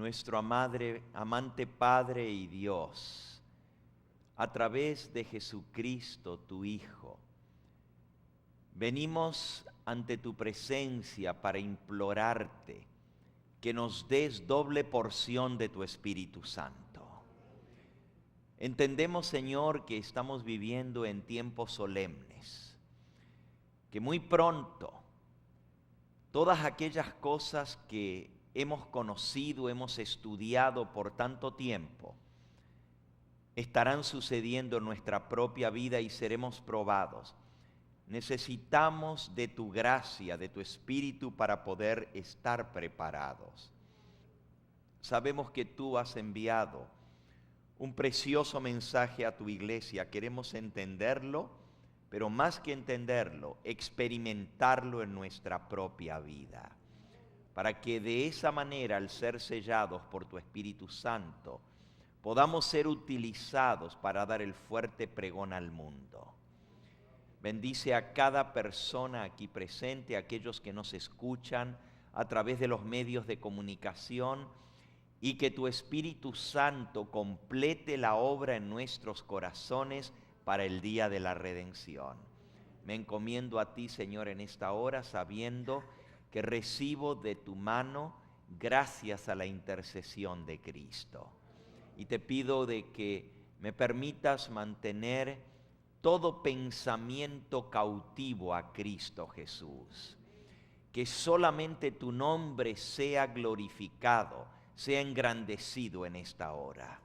nuestro amante Padre y Dios, a través de Jesucristo, tu Hijo, venimos ante tu presencia para implorarte que nos des doble porción de tu Espíritu Santo. Entendemos, Señor, que estamos viviendo en tiempos solemnes, que muy pronto todas aquellas cosas que hemos conocido, hemos estudiado por tanto tiempo, estarán sucediendo en nuestra propia vida y seremos probados. Necesitamos de tu gracia, de tu Espíritu para poder estar preparados. Sabemos que tú has enviado un precioso mensaje a tu iglesia. Queremos entenderlo, pero más que entenderlo, experimentarlo en nuestra propia vida, para que de esa manera, al ser sellados por tu Espíritu Santo, podamos ser utilizados para dar el fuerte pregón al mundo. Bendice a cada persona aquí presente, a aquellos que nos escuchan a través de los medios de comunicación, y que tu Espíritu Santo complete la obra en nuestros corazones para el día de la redención. Me encomiendo a ti, Señor, en esta hora, sabiendo que recibo de tu mano gracias a la intercesión de Cristo. Y te pido de que me permitas mantener todo pensamiento cautivo a Cristo Jesús. Que solamente tu nombre sea glorificado, sea engrandecido en esta hora.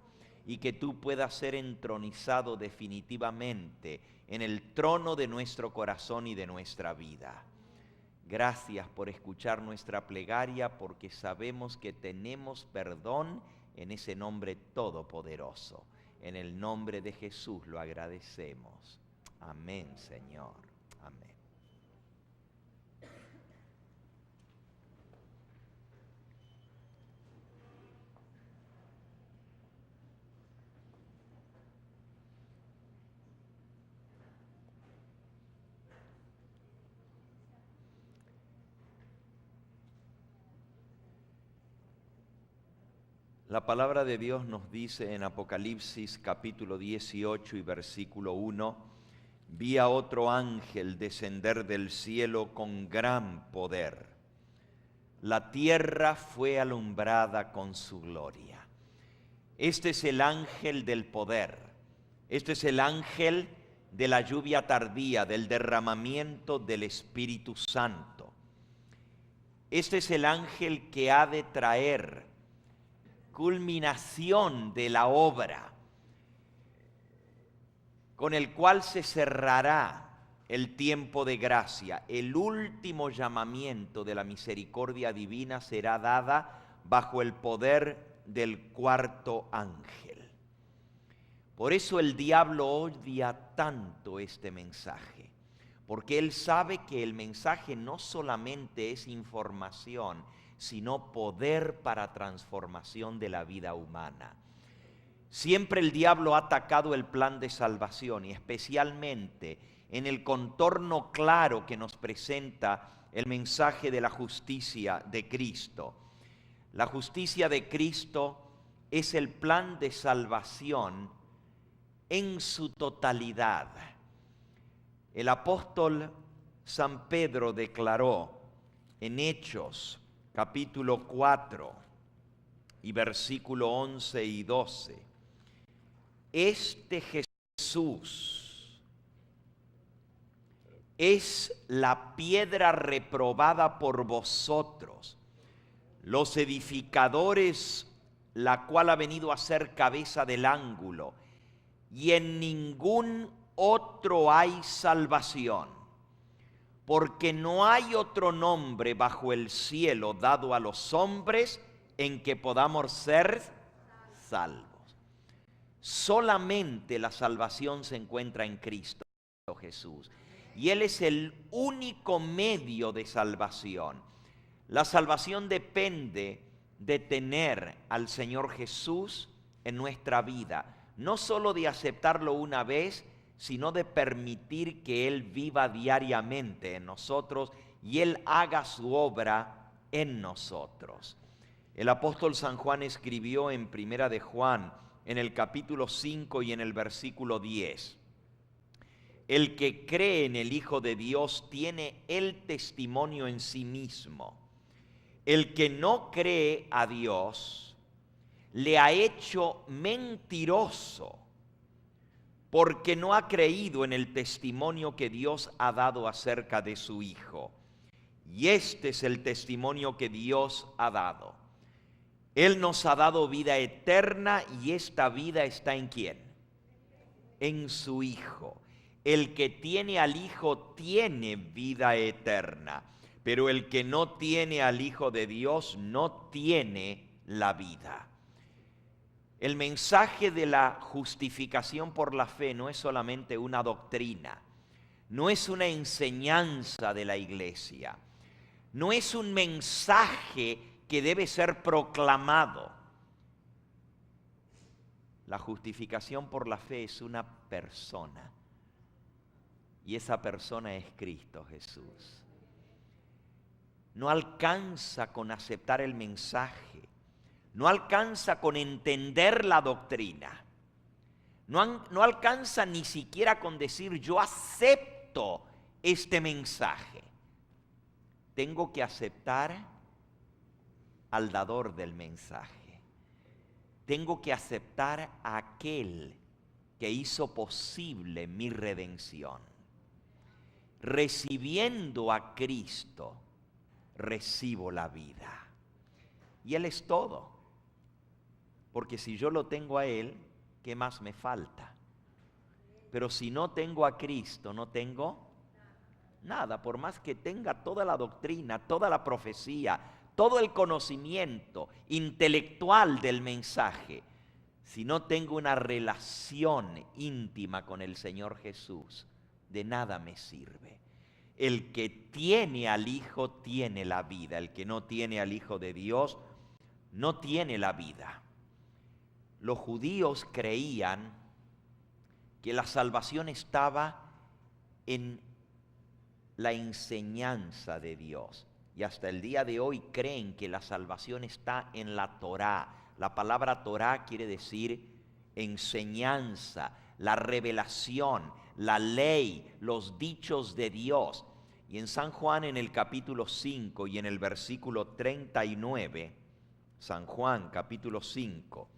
Y que tú puedas ser entronizado definitivamente en el trono de nuestro corazón y de nuestra vida. Gracias por escuchar nuestra plegaria, porque sabemos que tenemos perdón en ese nombre todopoderoso. En el nombre de Jesús lo agradecemos. Amén, Señor. Amén. La palabra de Dios nos dice en Apocalipsis capítulo 18 y versículo 1, vi a otro ángel descender del cielo con gran poder. La tierra fue alumbrada con su gloria. Este es el ángel del poder. Este es el ángel de la lluvia tardía, del derramamiento del Espíritu Santo. Este es el ángel que ha de traer culminación de la obra, con el cual se cerrará el tiempo de gracia. El último llamamiento de la misericordia divina será dada bajo el poder del cuarto ángel. Por eso el diablo odia tanto este mensaje, porque él sabe que el mensaje no solamente es información, sino poder para transformación de la vida humana. Siempre el diablo ha atacado el plan de salvación, y especialmente en el contorno claro que nos presenta el mensaje de la justicia de Cristo. La justicia de Cristo es el plan de salvación en su totalidad. El apóstol San Pedro declaró en Hechos capítulo 4 y versículo 11 y 12, este Jesús es la piedra reprobada por vosotros, los edificadores, la cual ha venido a ser cabeza del ángulo, y en ningún otro hay salvación, porque no hay otro nombre bajo el cielo dado a los hombres en que podamos ser salvos. Solamente la salvación se encuentra en Cristo Jesús, y Él es el único medio de salvación. La salvación depende de tener al Señor Jesús en nuestra vida, no solo de aceptarlo una vez, sino de permitir que Él viva diariamente en nosotros y Él haga su obra en nosotros. El apóstol San Juan escribió en Primera de Juan, en el capítulo 5 y en el versículo 10. El que cree en el Hijo de Dios tiene el testimonio en sí mismo. El que no cree a Dios le ha hecho mentiroso, porque no ha creído en el testimonio que Dios ha dado acerca de su Hijo. Y este es el testimonio que Dios ha dado. Él nos ha dado vida eterna, y esta vida está ¿en quién? En su Hijo. El que tiene al Hijo tiene vida eterna, pero el que no tiene al Hijo de Dios no tiene la vida. El mensaje de la justificación por la fe no es solamente una doctrina, no es una enseñanza de la iglesia, no es un mensaje que debe ser proclamado. La justificación por la fe es una persona, y esa persona es Cristo Jesús. No alcanza con aceptar el mensaje, no alcanza con entender la doctrina, no alcanza ni siquiera con decir yo acepto este mensaje. Tengo que aceptar al dador del mensaje. Tengo que aceptar a aquel que hizo posible mi redención. Recibiendo a Cristo, recibo la vida. Y Él es todo. Porque si yo lo tengo a Él, ¿qué más me falta? Pero si no tengo a Cristo, no tengo nada. Por más que tenga toda la doctrina, toda la profecía, todo el conocimiento intelectual del mensaje, si no tengo una relación íntima con el Señor Jesús, de nada me sirve. El que tiene al Hijo tiene la vida. El que no tiene al Hijo de Dios no tiene la vida. Los judíos creían que la salvación estaba en la enseñanza de Dios. Y hasta el día de hoy creen que la salvación está en la Torá. La palabra Torá quiere decir enseñanza, la revelación, la ley, los dichos de Dios. Y en San Juan, en el capítulo 5 y en el versículo 39, San Juan capítulo 5,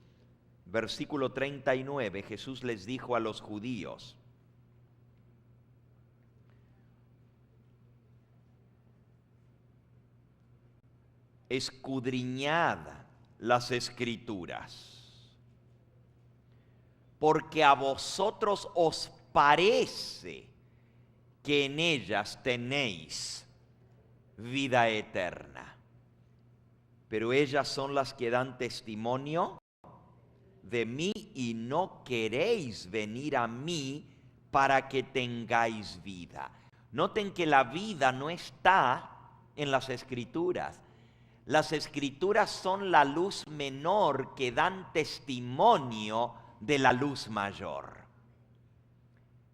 versículo 39, Jesús les dijo a los judíos: escudriñad las Escrituras, porque a vosotros os parece que en ellas tenéis vida eterna, pero ellas son las que dan testimonio de mí, y no queréis venir a mí para que tengáis vida. Noten que la vida no está en las Escrituras. Las Escrituras son la luz menor que dan testimonio de la luz mayor.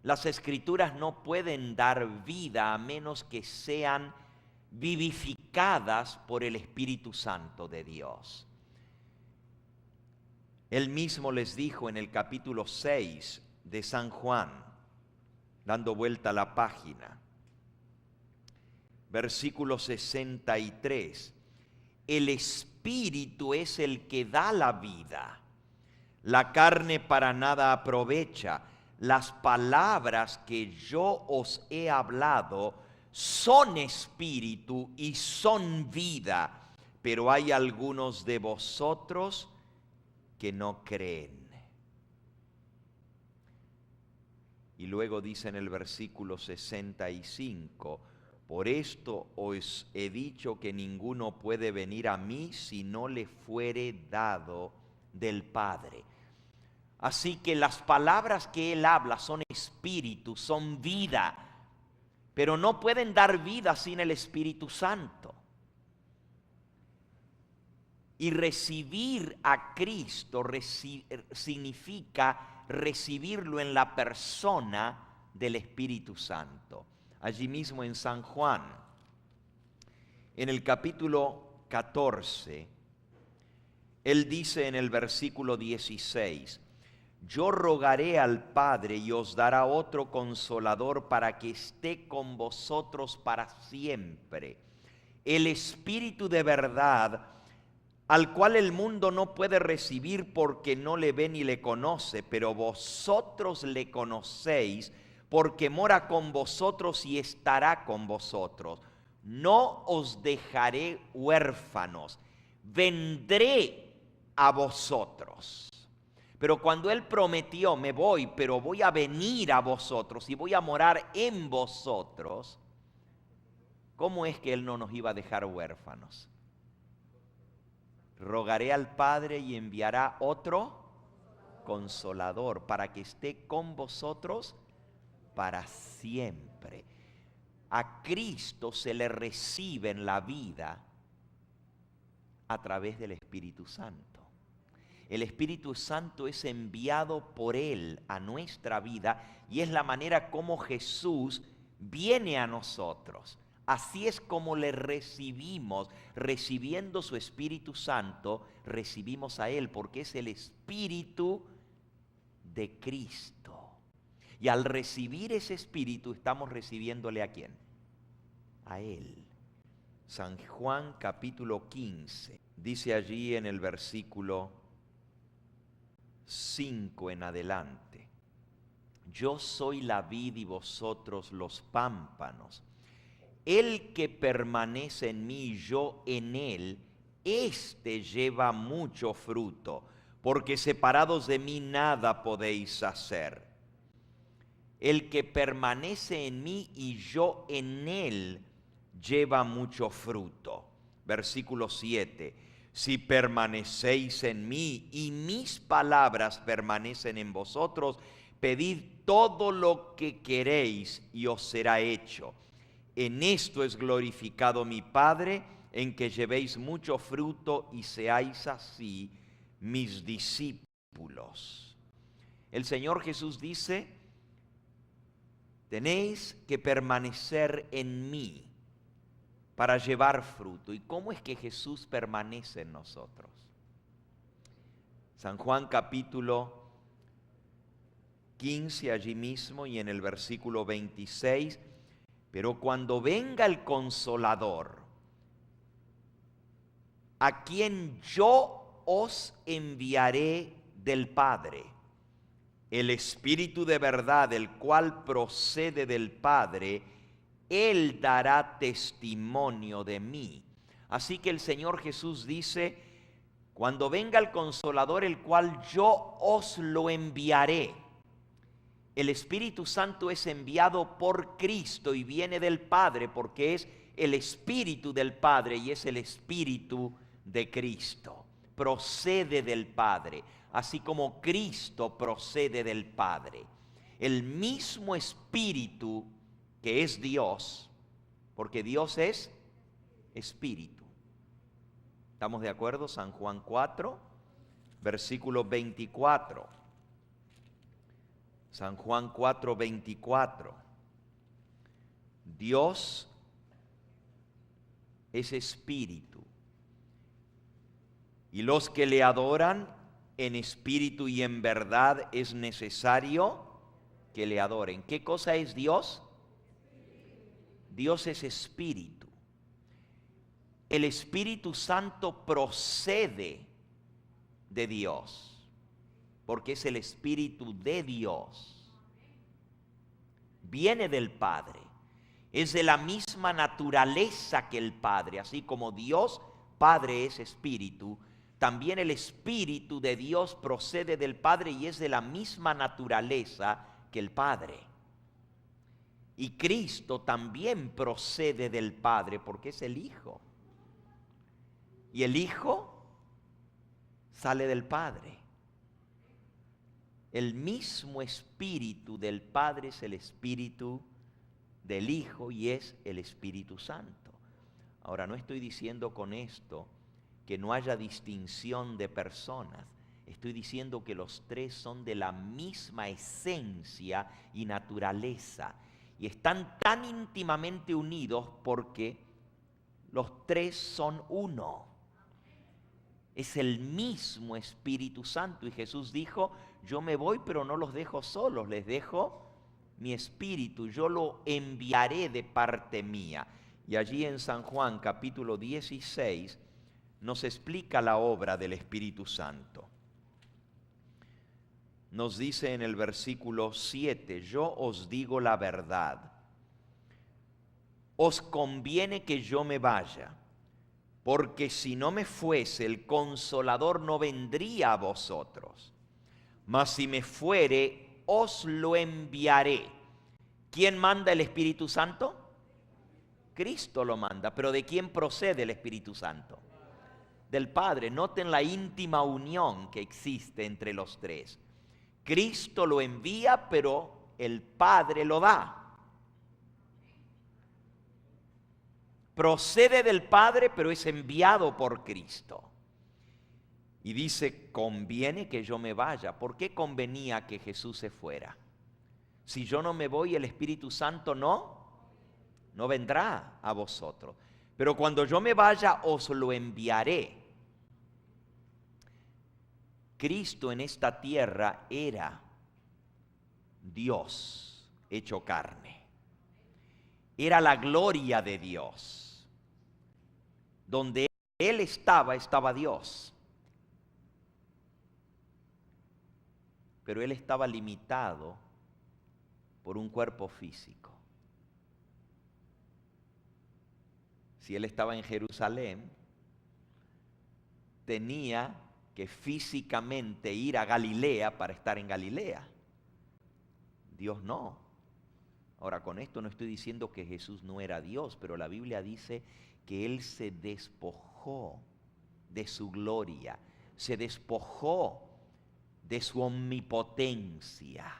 Las Escrituras no pueden dar vida a menos que sean vivificadas por el Espíritu Santo de Dios. Él mismo les dijo en el capítulo 6 de San Juan, dando vuelta a la página, versículo 63, el Espíritu es el que da la vida, la carne para nada aprovecha. Las palabras que yo os he hablado son espíritu y son vida, pero hay algunos de vosotros que no creen. Y luego dice en el versículo 65, por esto os he dicho que ninguno puede venir a mí si no le fuere dado del Padre. Así que las palabras que Él habla son espíritu, son vida, pero no pueden dar vida sin el Espíritu Santo. Y recibir a Cristo significa recibirlo en la persona del Espíritu Santo. Allí mismo en San Juan, en el capítulo 14, Él dice en el versículo 16, yo rogaré al Padre y os dará otro consolador para que esté con vosotros para siempre. El Espíritu de verdad, al cual el mundo no puede recibir porque no le ve ni le conoce, pero vosotros le conocéis porque mora con vosotros y estará con vosotros. No os dejaré huérfanos, vendré a vosotros. Pero cuando Él prometió, me voy, pero voy a venir a vosotros y voy a morar en vosotros, ¿cómo es que Él no nos iba a dejar huérfanos? Rogaré al Padre y enviará otro consolador para que esté con vosotros para siempre. A Cristo se le recibe en la vida a través del Espíritu Santo. El Espíritu Santo es enviado por Él a nuestra vida y es la manera como Jesús viene a nosotros. Así es como le recibimos, recibiendo su Espíritu Santo, recibimos a Él porque es el Espíritu de Cristo. Y al recibir ese Espíritu estamos recibiéndole ¿a quién? A Él. San Juan capítulo 15, dice allí en el versículo 5 en adelante, yo soy la vid y vosotros los pámpanos. El que permanece en mí y yo en él, éste lleva mucho fruto, porque separados de mí nada podéis hacer. El que permanece en mí y yo en él, lleva mucho fruto. Versículo 7. Si permanecéis en mí y mis palabras permanecen en vosotros, pedid todo lo que queréis y os será hecho. En esto es glorificado mi Padre, en que llevéis mucho fruto y seáis así mis discípulos. El Señor Jesús dice, tenéis que permanecer en mí para llevar fruto. ¿Y cómo es que Jesús permanece en nosotros? San Juan capítulo 15, allí mismo y en el versículo 26, pero cuando venga el Consolador, a quien yo os enviaré del Padre, el Espíritu de verdad, el cual procede del Padre, Él dará testimonio de mí. Así que el Señor Jesús dice, cuando venga el Consolador, el cual yo os lo enviaré. El Espíritu Santo es enviado por Cristo y viene del Padre porque es el Espíritu del Padre y es el Espíritu de Cristo. Procede del Padre, así como Cristo procede del Padre. El mismo Espíritu que es Dios, porque Dios es Espíritu. ¿Estamos de acuerdo? San Juan 4, versículo 24. San Juan 4, 24. Dios es Espíritu. Y los que le adoran en espíritu y en verdad es necesario que le adoren. ¿Qué cosa es Dios? Dios es Espíritu. El Espíritu Santo procede de Dios, porque es el Espíritu de Dios. Viene del Padre. Es de la misma naturaleza que el Padre. Así como Dios Padre es Espíritu, también el Espíritu de Dios procede del Padre y es de la misma naturaleza que el Padre. Y Cristo también procede del Padre porque es el Hijo. Y el Hijo sale del Padre. El mismo Espíritu del Padre es el Espíritu del Hijo y es el Espíritu Santo. Ahora, no estoy diciendo con esto que no haya distinción de personas. Estoy diciendo que los tres son de la misma esencia y naturaleza. Y están tan íntimamente unidos porque los tres son uno. Es el mismo Espíritu Santo. Y Jesús dijo, yo me voy, pero no los dejo solos, les dejo mi Espíritu, yo lo enviaré de parte mía. Y allí en San Juan capítulo 16 nos explica la obra del Espíritu Santo. Nos dice en el versículo 7, yo os digo la verdad, os conviene que yo me vaya, porque si no me fuese, el Consolador no vendría a vosotros. Mas si me fuere, os lo enviaré. ¿Quién manda el Espíritu Santo? Cristo lo manda. ¿Pero de quién procede el Espíritu Santo? Del Padre. Noten la íntima unión que existe entre los tres. Cristo lo envía, pero el Padre lo da. Procede del Padre, pero es enviado por Cristo. Y dice, conviene que yo me vaya. ¿Por qué convenía que Jesús se fuera? Si yo no me voy, el Espíritu Santo no vendrá a vosotros. Pero cuando yo me vaya, os lo enviaré. Cristo en esta tierra era Dios hecho carne. Era la gloria de Dios. Donde Él estaba, estaba Dios. Pero Él estaba limitado por un cuerpo físico. Si Él estaba en Jerusalén, tenía que físicamente ir a Galilea para estar en Galilea. Dios no. Ahora, con esto no estoy diciendo que Jesús no era Dios, pero la Biblia dice que Él se despojó de su gloria, se despojó de su omnipotencia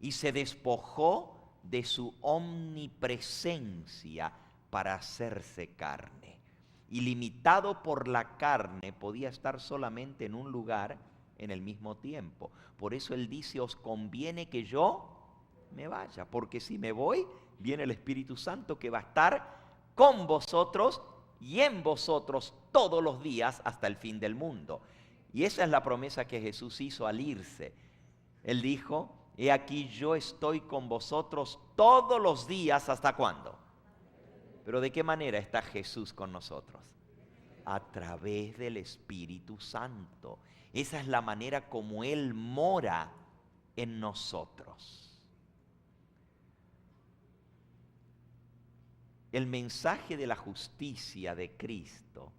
y se despojó de su omnipresencia para hacerse carne. Y limitado por la carne, podía estar solamente en un lugar en el mismo tiempo. Por eso Él dice, os conviene que yo me vaya, porque si me voy, viene el Espíritu Santo que va a estar con vosotros y en vosotros todos los días hasta el fin del mundo. Y esa es la promesa que Jesús hizo al irse. Él dijo, he aquí yo estoy con vosotros todos los días, ¿hasta cuándo? Pero ¿de qué manera está Jesús con nosotros? A través del Espíritu Santo. Esa es la manera como Él mora en nosotros. El mensaje de la justicia de Cristo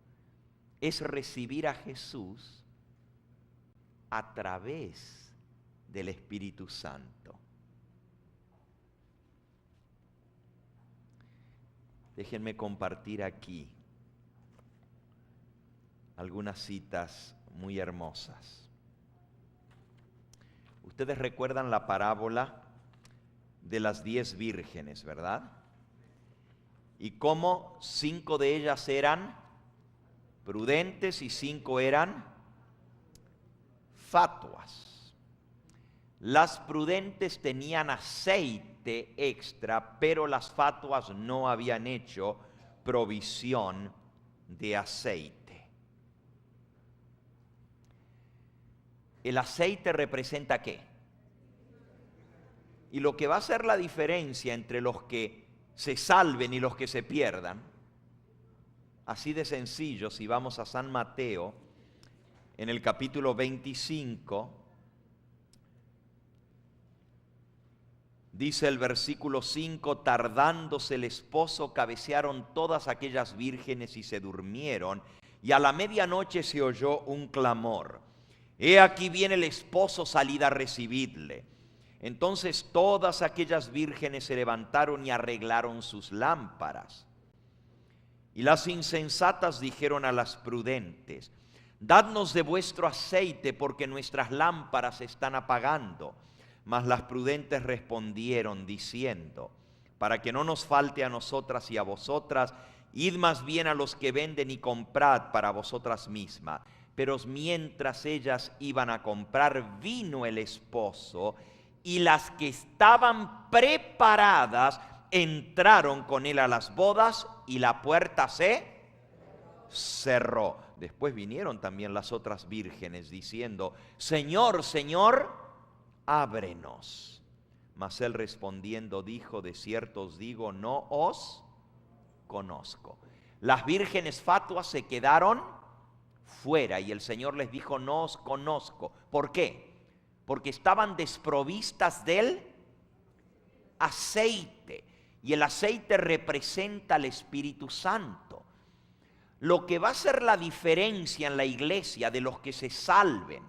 es recibir a Jesús a través del Espíritu Santo. Déjenme compartir aquí algunas citas muy hermosas. Ustedes recuerdan la parábola de las 10 vírgenes, ¿verdad? Y cómo 5 de ellas eran prudentes y 5 eran fatuas. Las prudentes tenían aceite extra, pero las fatuas no habían hecho provisión de aceite. ¿El aceite representa qué? Y lo que va a hacer la diferencia entre los que se salven y los que se pierdan, así de sencillo, si vamos a San Mateo, en el capítulo 25, dice el versículo 5, tardándose el esposo, cabecearon todas aquellas vírgenes y se durmieron, y a la medianoche se oyó un clamor. He aquí viene el esposo, salid a recibidle. Entonces todas aquellas vírgenes se levantaron y arreglaron sus lámparas. Y las insensatas dijeron a las prudentes, dadnos de vuestro aceite, porque nuestras lámparas se están apagando. Mas las prudentes respondieron diciendo, para que no nos falte a nosotras y a vosotras, id más bien a los que venden y comprad para vosotras mismas. Pero mientras ellas iban a comprar, vino el esposo, y las que estaban preparadas entraron con él a las bodas, y la puerta se cerró. Después vinieron también las otras vírgenes diciendo, Señor, Señor, ábrenos. Mas él respondiendo dijo, de cierto os digo, no os conozco. Las vírgenes fatuas se quedaron fuera y el Señor les dijo, no os conozco. ¿Por qué? Porque estaban desprovistas del aceite. Y el aceite representa al Espíritu Santo. Lo que va a ser la diferencia en la iglesia de los que se salven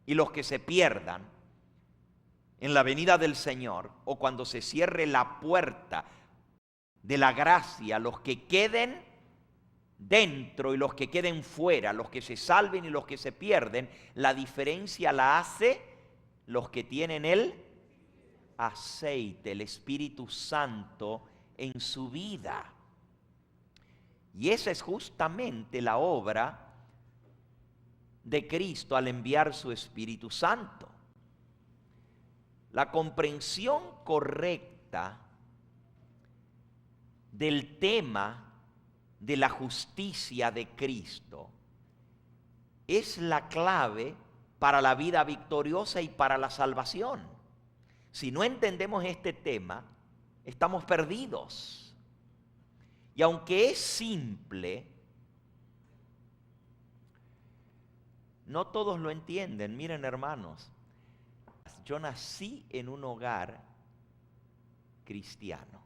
y los que se pierdan en la venida del Señor, o cuando se cierre la puerta de la gracia, los que queden dentro y los que queden fuera, los que se salven y los que se pierden, la diferencia la hace los que tienen el aceite, el Espíritu Santo en su vida. Y esa es justamente la obra de Cristo al enviar su Espíritu Santo. La comprensión correcta del tema de la justicia de Cristo es la clave para la vida victoriosa y para la salvación. Si no entendemos este tema, estamos perdidos. Y aunque es simple, no todos lo entienden. Miren, hermanos, yo nací en un hogar cristiano.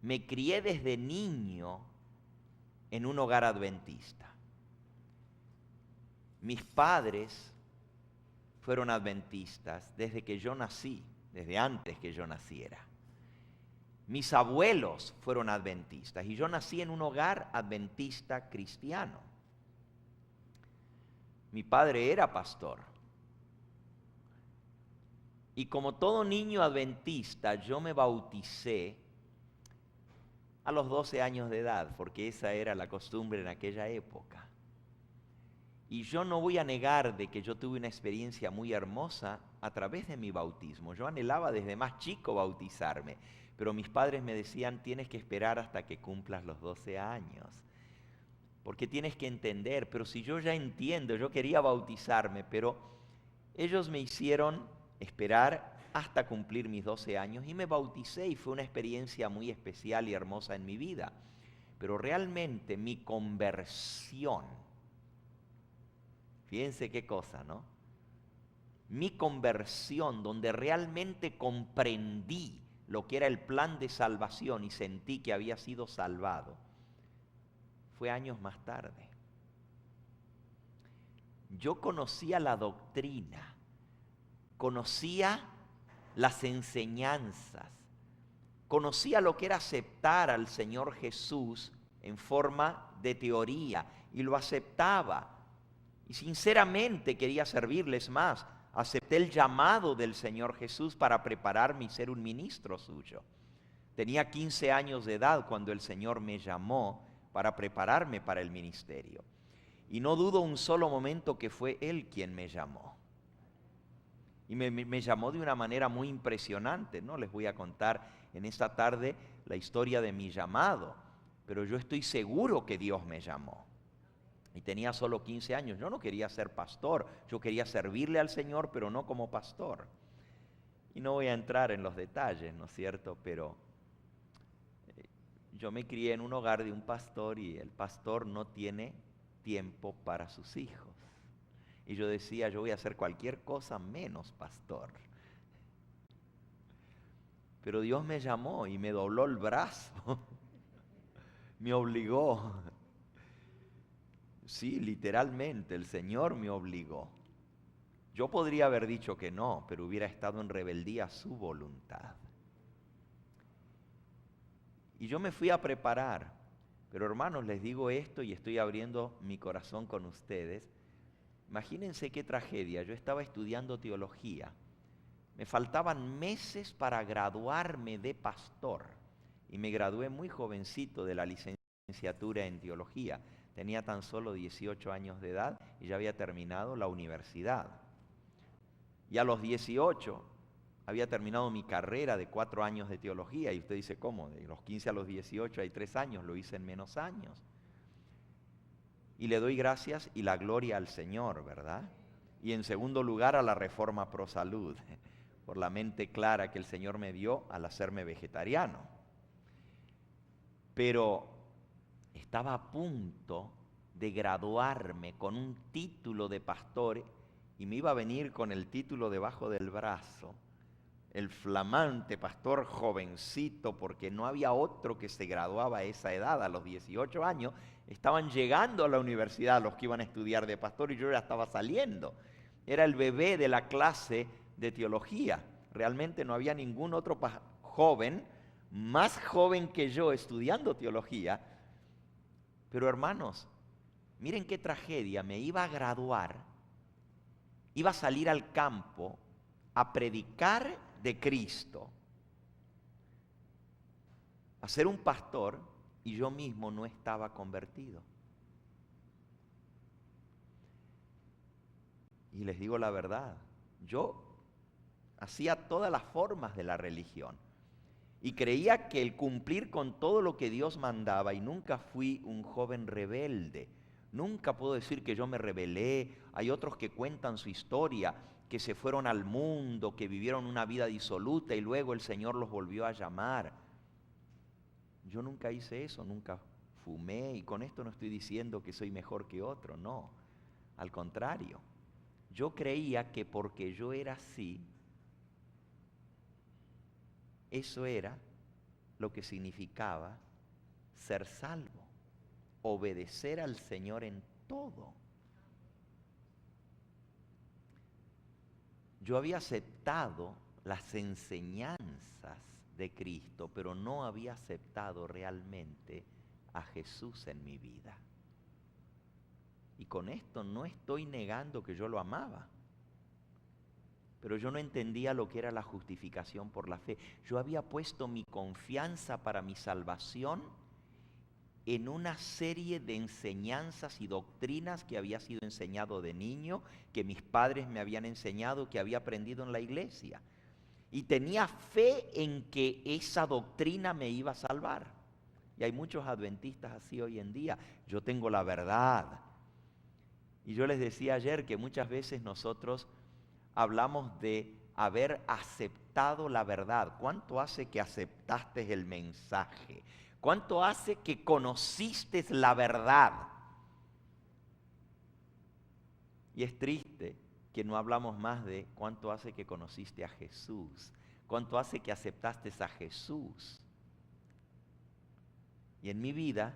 Me crié desde niño en un hogar adventista. Mis padres fueron adventistas desde que yo nací, desde antes que yo naciera. Mis abuelos fueron adventistas y yo nací en un hogar adventista cristiano. Mi padre era pastor. Y como todo niño adventista, yo me bauticé a los 12 años de edad, porque esa era la costumbre en aquella época. Y yo no voy a negar de que yo tuve una experiencia muy hermosa a través de mi bautismo. Yo anhelaba desde más chico bautizarme, pero mis padres me decían, tienes que esperar hasta que cumplas los 12 años, porque tienes que entender. Pero si yo ya entiendo, yo quería bautizarme, pero ellos me hicieron esperar hasta cumplir mis 12 años y me bauticé y fue una experiencia muy especial y hermosa en mi vida. Pero realmente mi conversión, fíjense qué cosa, ¿no? Mi conversión, donde realmente comprendí lo que era el plan de salvación y sentí que había sido salvado, fue años más tarde. Yo conocía la doctrina, conocía las enseñanzas, conocía lo que era aceptar al Señor Jesús en forma de teoría y lo aceptaba. Y sinceramente quería servirles más. Acepté el llamado del Señor Jesús para prepararme y ser un ministro suyo. Tenía 15 años de edad cuando el Señor me llamó para prepararme para el ministerio. Y no dudo un solo momento que fue Él quien me llamó. Y me llamó de una manera muy impresionante. No les voy a contar en esta tarde la historia de mi llamado, pero yo estoy seguro que Dios me llamó. Y tenía solo 15 años. Yo no quería ser pastor, yo quería servirle al Señor, pero no como pastor. Y no voy a entrar en los detalles, ¿no es cierto? Pero yo me crié en un hogar de un pastor y el pastor no tiene tiempo para sus hijos. Y yo decía, yo voy a hacer cualquier cosa menos pastor. Pero Dios me llamó y me dobló el brazo, me obligó. Sí, literalmente, el Señor me obligó. Yo podría haber dicho que no, pero hubiera estado en rebeldía a su voluntad. Y yo me fui a preparar. Pero hermanos, les digo esto y estoy abriendo mi corazón con ustedes. Imagínense qué tragedia. Yo estaba estudiando teología. Me faltaban meses para graduarme de pastor. Y me gradué muy jovencito de la licenciatura en teología. Tenía tan solo 18 años de edad y ya había terminado la universidad. Y a los 18 había terminado mi carrera de 4 años de teología. Y usted dice, ¿cómo? De los 15 a los 18 hay 3 años, lo hice en menos años. Y le doy gracias y la gloria al Señor, ¿verdad? Y en segundo lugar a la Reforma Pro Salud, por la mente clara que el Señor me dio al hacerme vegetariano. Pero estaba a punto de graduarme con un título de pastor y me iba a venir con el título debajo del brazo, el flamante pastor jovencito, porque no había otro que se graduaba a esa edad, a los 18 años. Estaban llegando a la universidad los que iban a estudiar de pastor y yo ya estaba saliendo. Era el bebé de la clase de teología. Realmente no había ningún otro joven, más joven que yo, estudiando teología. Pero hermanos, miren qué tragedia, me iba a graduar, iba a salir al campo a predicar de Cristo, a ser un pastor, y yo mismo no estaba convertido. Y les digo la verdad, yo hacía todas las formas de la religión y creía que el cumplir con todo lo que Dios mandaba, y nunca fui un joven rebelde. Nunca puedo decir que yo me rebelé. Hay otros que cuentan su historia, que se fueron al mundo, que vivieron una vida disoluta y luego el Señor los volvió a llamar. Yo nunca hice eso, nunca fumé, y con esto no estoy diciendo que soy mejor que otro, no. Al contrario, yo creía que porque yo era así, eso era lo que significaba ser salvo, obedecer al Señor en todo. Yo había aceptado las enseñanzas de Cristo, pero no había aceptado realmente a Jesús en mi vida. Y con esto no estoy negando que yo lo amaba, pero yo no entendía lo que era la justificación por la fe. Yo había puesto mi confianza para mi salvación en una serie de enseñanzas y doctrinas que había sido enseñado de niño, que mis padres me habían enseñado, que había aprendido en la iglesia. Y tenía fe en que esa doctrina me iba a salvar. Y hay muchos adventistas así hoy en día. Yo tengo la verdad. Y yo les decía ayer que muchas veces nosotros hablamos de haber aceptado la verdad. ¿Cuánto hace que aceptaste el mensaje? ¿Cuánto hace que conociste la verdad? Y es triste que no hablamos más de cuánto hace que conociste a Jesús, cuánto hace que aceptaste a Jesús. Y en mi vida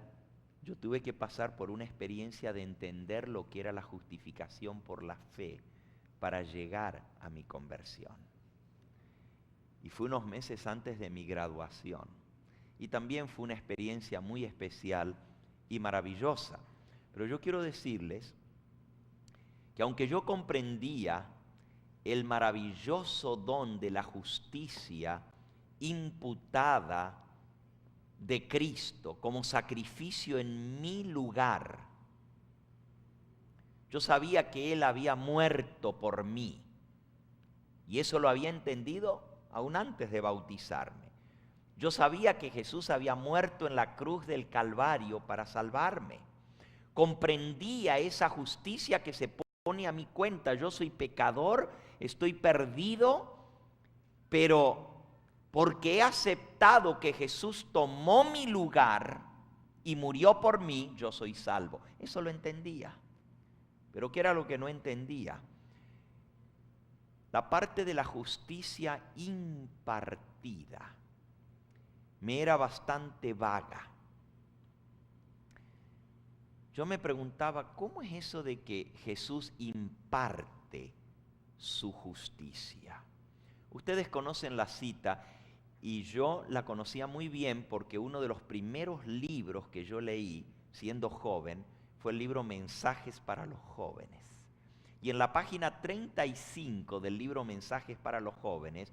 yo tuve que pasar por una experiencia de entender lo que era la justificación por la fe para llegar a mi conversión. Y fue unos meses antes de mi graduación. Y también fue una experiencia muy especial y maravillosa. Pero yo quiero decirles que aunque yo comprendía el maravilloso don de la justicia imputada de Cristo como sacrificio en mi lugar, yo sabía que Él había muerto por mí. Y eso lo había entendido aún antes de bautizarme. Yo sabía que Jesús había muerto en la cruz del Calvario para salvarme. Comprendía esa justicia que se pone a mi cuenta. Yo soy pecador, estoy perdido, pero porque he aceptado que Jesús tomó mi lugar y murió por mí, yo soy salvo. Eso lo entendía. Pero ¿qué era lo que no entendía? La parte de la justicia impartida me era bastante vaga. Yo me preguntaba, ¿cómo es eso de que Jesús imparte su justicia? Ustedes conocen la cita y yo la conocía muy bien porque uno de los primeros libros que yo leí siendo joven fue el libro Mensajes para los Jóvenes. Y en la página 35 del libro Mensajes para los Jóvenes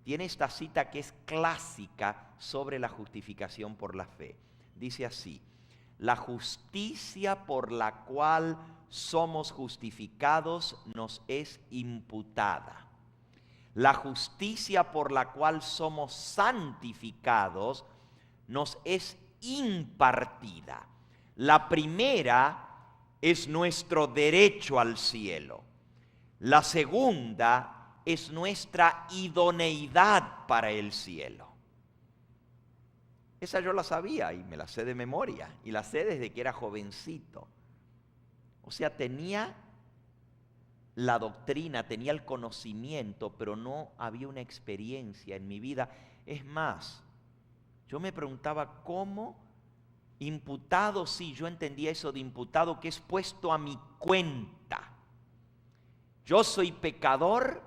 tiene esta cita que es clásica sobre la justificación por la fe. Dice así: la justicia por la cual somos justificados nos es imputada. La justicia por la cual somos santificados nos es impartida. La primera es nuestro derecho al cielo. La segunda es nuestra idoneidad para el cielo. Esa yo la sabía y me la sé de memoria, y la sé desde que era jovencito. O sea, tenía la doctrina, tenía el conocimiento, pero no había una experiencia en mi vida. Es más, yo me preguntaba cómo imputado, sí, yo entendía eso de imputado, que es puesto a mi cuenta. Yo soy pecador,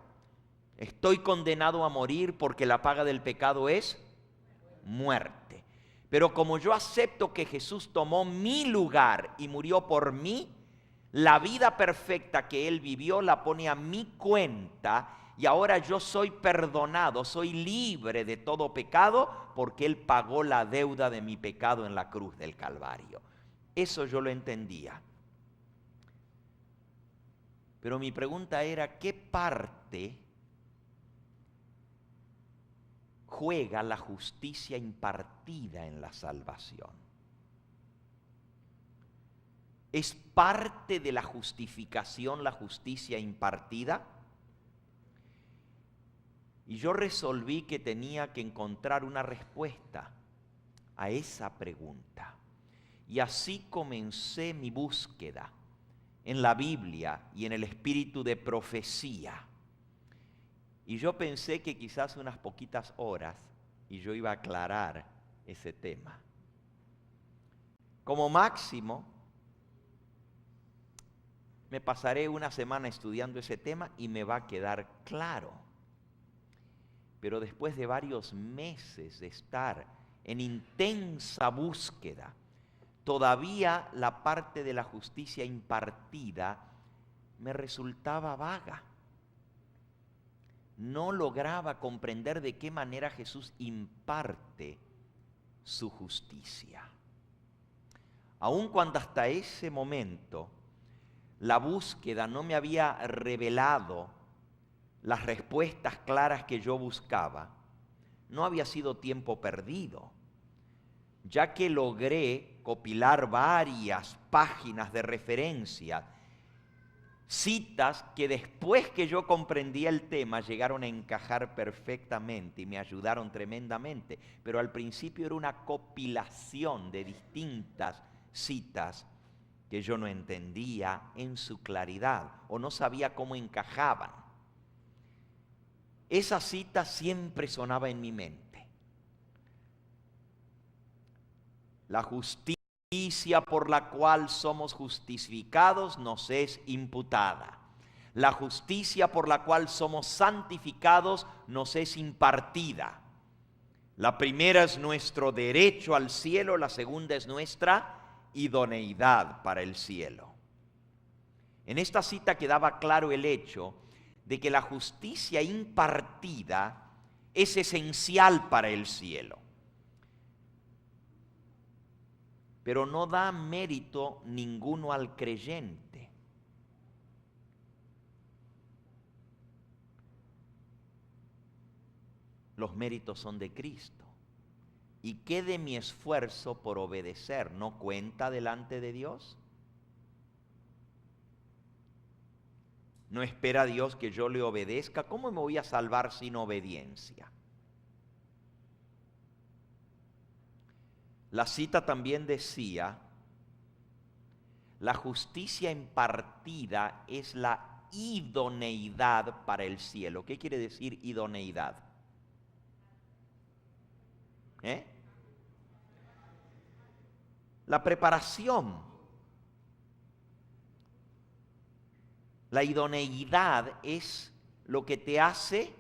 estoy condenado a morir porque la paga del pecado es muerte. Pero como yo acepto que Jesús tomó mi lugar y murió por mí, la vida perfecta que Él vivió la pone a mi cuenta y ahora yo soy perdonado, soy libre de todo pecado porque Él pagó la deuda de mi pecado en la cruz del Calvario. Eso yo lo entendía. Pero mi pregunta era, ¿qué parte juega la justicia impartida en la salvación? ¿Es parte de la justificación la justicia impartida? Y yo resolví que tenía que encontrar una respuesta a esa pregunta. Y así comencé mi búsqueda en la Biblia y en el espíritu de profecía. Y yo pensé que quizás unas poquitas horas y yo iba a aclarar ese tema. Como máximo, me pasaré una semana estudiando ese tema y me va a quedar claro. Pero después de varios meses de estar en intensa búsqueda, todavía la parte de la justicia impartida me resultaba vaga. No lograba comprender de qué manera Jesús imparte su justicia. Aun cuando hasta ese momento la búsqueda no me había revelado las respuestas claras que yo buscaba, no había sido tiempo perdido, ya que logré copilar varias páginas de referencia, citas que después que yo comprendí el tema llegaron a encajar perfectamente y me ayudaron tremendamente. Pero al principio era una compilación de distintas citas que yo no entendía en su claridad o no sabía cómo encajaban. Esa cita siempre sonaba en mi mente. La justicia por la cual somos justificados nos es imputada. La justicia por la cual somos santificados nos es impartida. La primera es nuestro derecho al cielo, la segunda es nuestra idoneidad para el cielo. En esta cita quedaba claro el hecho de que la justicia impartida es esencial para el cielo, pero no da mérito ninguno al creyente. Los méritos son de Cristo. ¿Y qué de mi esfuerzo por obedecer no cuenta delante de Dios? ¿No espera Dios que yo le obedezca? ¿Cómo me voy a salvar sin obediencia? La cita también decía, la justicia impartida es la idoneidad para el cielo. ¿Qué quiere decir idoneidad? La preparación. La idoneidad es lo que te hace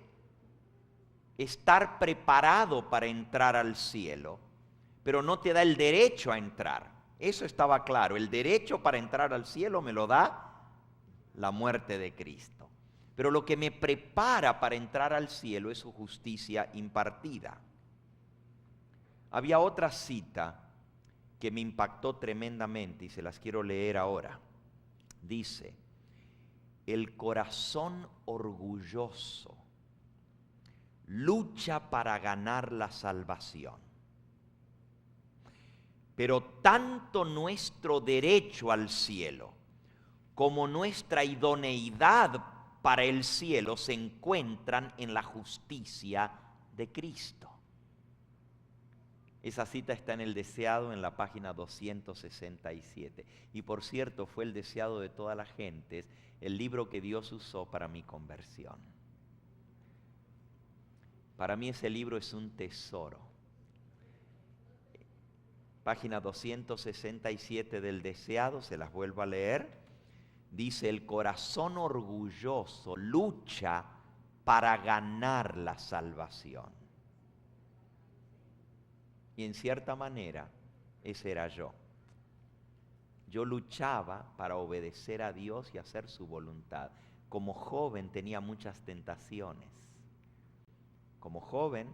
estar preparado para entrar al cielo, pero no te da el derecho a entrar. Eso estaba claro. El derecho para entrar al cielo me lo da la muerte de Cristo. Pero lo que me prepara para entrar al cielo es su justicia impartida. Había otra cita que me impactó tremendamente y se las quiero leer ahora. Dice, el corazón orgulloso lucha para ganar la salvación, pero tanto nuestro derecho al cielo como nuestra idoneidad para el cielo se encuentran en la justicia de Cristo. Esa cita está en el deseado en la página 267. Y por cierto, fue el deseado de todas las gentes, el libro que Dios usó para mi conversión. Para mí ese libro es un tesoro. Página 267 del deseado, se las vuelvo a leer. Dice: el corazón orgulloso lucha para ganar la salvación. Y en cierta manera, ese era yo. Yo luchaba para obedecer a Dios y hacer su voluntad. Como joven tenía muchas tentaciones. Como joven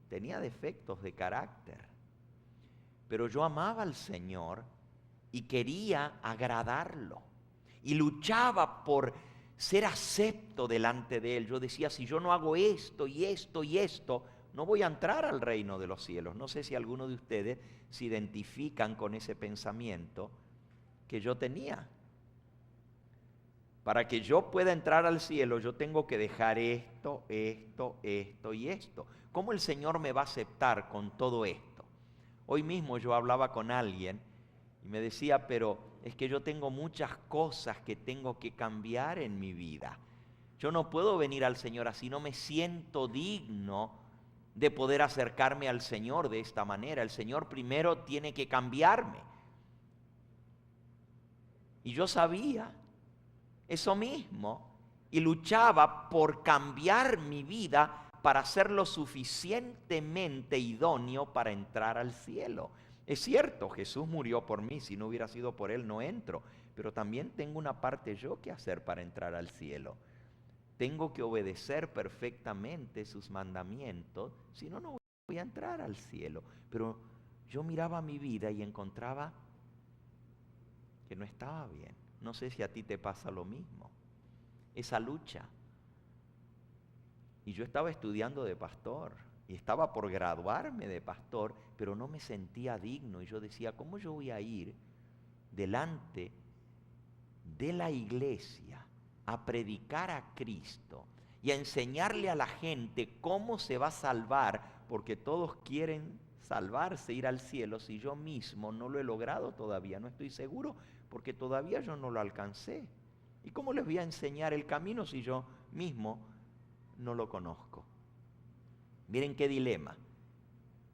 tenía defectos de carácter. Pero yo amaba al Señor y quería agradarlo. Y luchaba por ser acepto delante de Él. Yo decía, si yo no hago esto y esto y esto, no voy a entrar al reino de los cielos. No sé si alguno de ustedes se identifican con ese pensamiento que yo tenía. Para que yo pueda entrar al cielo, yo tengo que dejar esto, esto, esto y esto. ¿Cómo el Señor me va a aceptar con todo esto? Hoy mismo yo hablaba con alguien y me decía, pero es que yo tengo muchas cosas que tengo que cambiar en mi vida. Yo no puedo venir al Señor así, no me siento digno de poder acercarme al Señor de esta manera. El Señor primero tiene que cambiarme. Y yo sabía eso mismo y luchaba por cambiar mi vida para ser lo suficientemente idóneo para entrar al cielo. Es cierto, Jesús murió por mí, si no hubiera sido por Él no entro, pero también tengo una parte yo que hacer para entrar al cielo. Tengo que obedecer perfectamente sus mandamientos, si no, no voy a entrar al cielo. Pero yo miraba mi vida y encontraba que no estaba bien. No sé si a ti te pasa lo mismo, esa lucha. Y yo estaba estudiando de pastor y estaba por graduarme de pastor, pero no me sentía digno. Y yo decía, ¿cómo yo voy a ir delante de la iglesia a predicar a Cristo y a enseñarle a la gente cómo se va a salvar? Porque todos quieren salvarse, ir al cielo, si yo mismo no lo he logrado todavía, no estoy seguro, porque todavía yo no lo alcancé. ¿Y cómo les voy a enseñar el camino si yo mismo no lo conozco? Miren qué dilema.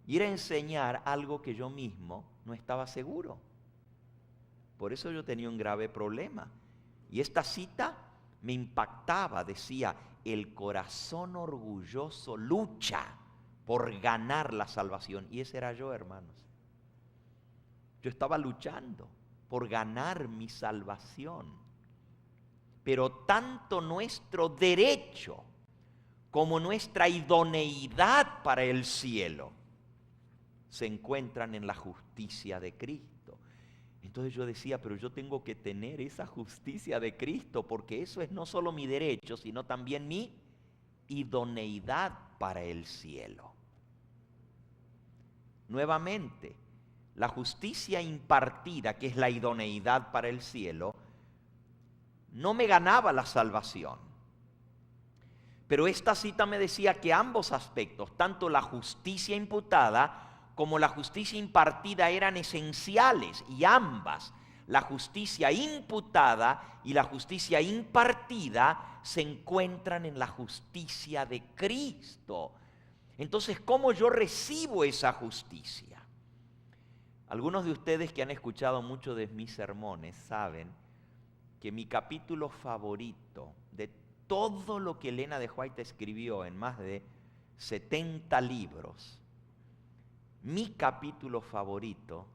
Ir a enseñar algo que yo mismo no estaba seguro. Por eso yo tenía un grave problema. Y esta cita me impactaba, decía, el corazón orgulloso lucha por ganar la salvación. Y ese era yo, hermanos. Yo estaba luchando por ganar mi salvación. Pero tanto nuestro derecho como nuestra idoneidad para el cielo se encuentran en la justicia de Cristo. Entonces yo decía, pero yo tengo que tener esa justicia de Cristo, porque eso es no solo mi derecho, sino también mi idoneidad para el cielo. Nuevamente, la justicia impartida, que es la idoneidad para el cielo, no me ganaba la salvación. Pero esta cita me decía que ambos aspectos, tanto la justicia imputada como la justicia impartida, eran esenciales, y ambas, la justicia imputada y la justicia impartida, se encuentran en la justicia de Cristo. Entonces, ¿cómo yo recibo esa justicia? Algunos de ustedes que han escuchado mucho de mis sermones saben que mi capítulo favorito de todo lo que Elena de White escribió en más de 70 libros, mi capítulo favorito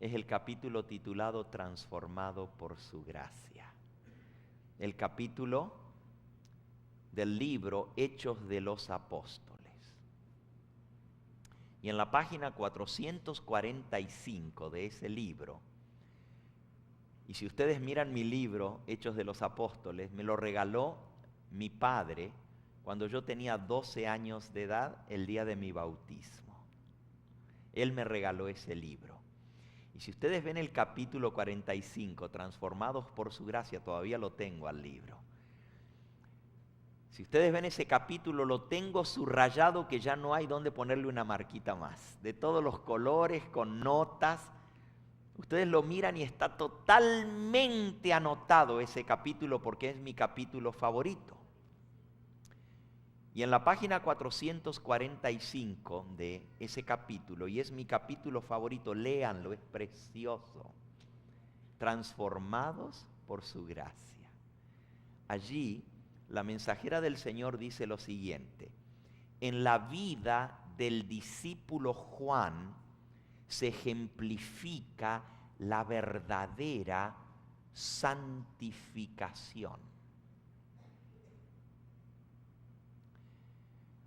es el capítulo titulado Transformado por su gracia. El capítulo del libro Hechos de los Apóstoles. Y en la página 445 de ese libro, y si ustedes miran mi libro, Hechos de los Apóstoles, me lo regaló mi padre cuando yo tenía 12 años de edad, el día de mi bautismo. Él me regaló ese libro. Y si ustedes ven el capítulo 45, transformados por su gracia, todavía lo tengo al libro. Si ustedes ven ese capítulo, lo tengo subrayado que ya no hay donde ponerle una marquita más. De todos los colores, con notas. Ustedes lo miran y está totalmente anotado ese capítulo porque es mi capítulo favorito. Y en la página 445 de ese capítulo, y es mi capítulo favorito, léanlo, es precioso. Transformados por su gracia. Allí, la mensajera del Señor dice lo siguiente: en la vida del discípulo Juan se ejemplifica la verdadera santificación.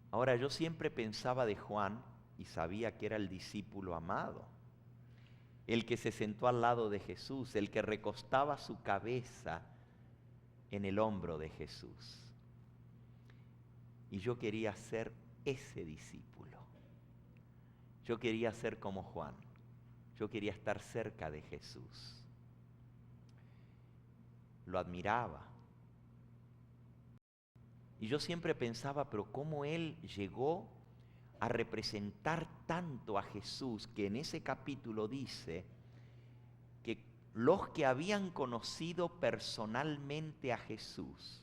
Ahora, yo siempre pensaba de Juan y sabía que era el discípulo amado, el que se sentó al lado de Jesús, el que recostaba su cabeza en el hombro de Jesús. Y yo quería ser ese discípulo. Yo quería ser como Juan. Yo quería estar cerca de Jesús. Lo admiraba. Y yo siempre pensaba, pero ¿cómo él llegó a representar tanto a Jesús? Que en ese capítulo dice que los que habían conocido personalmente a Jesús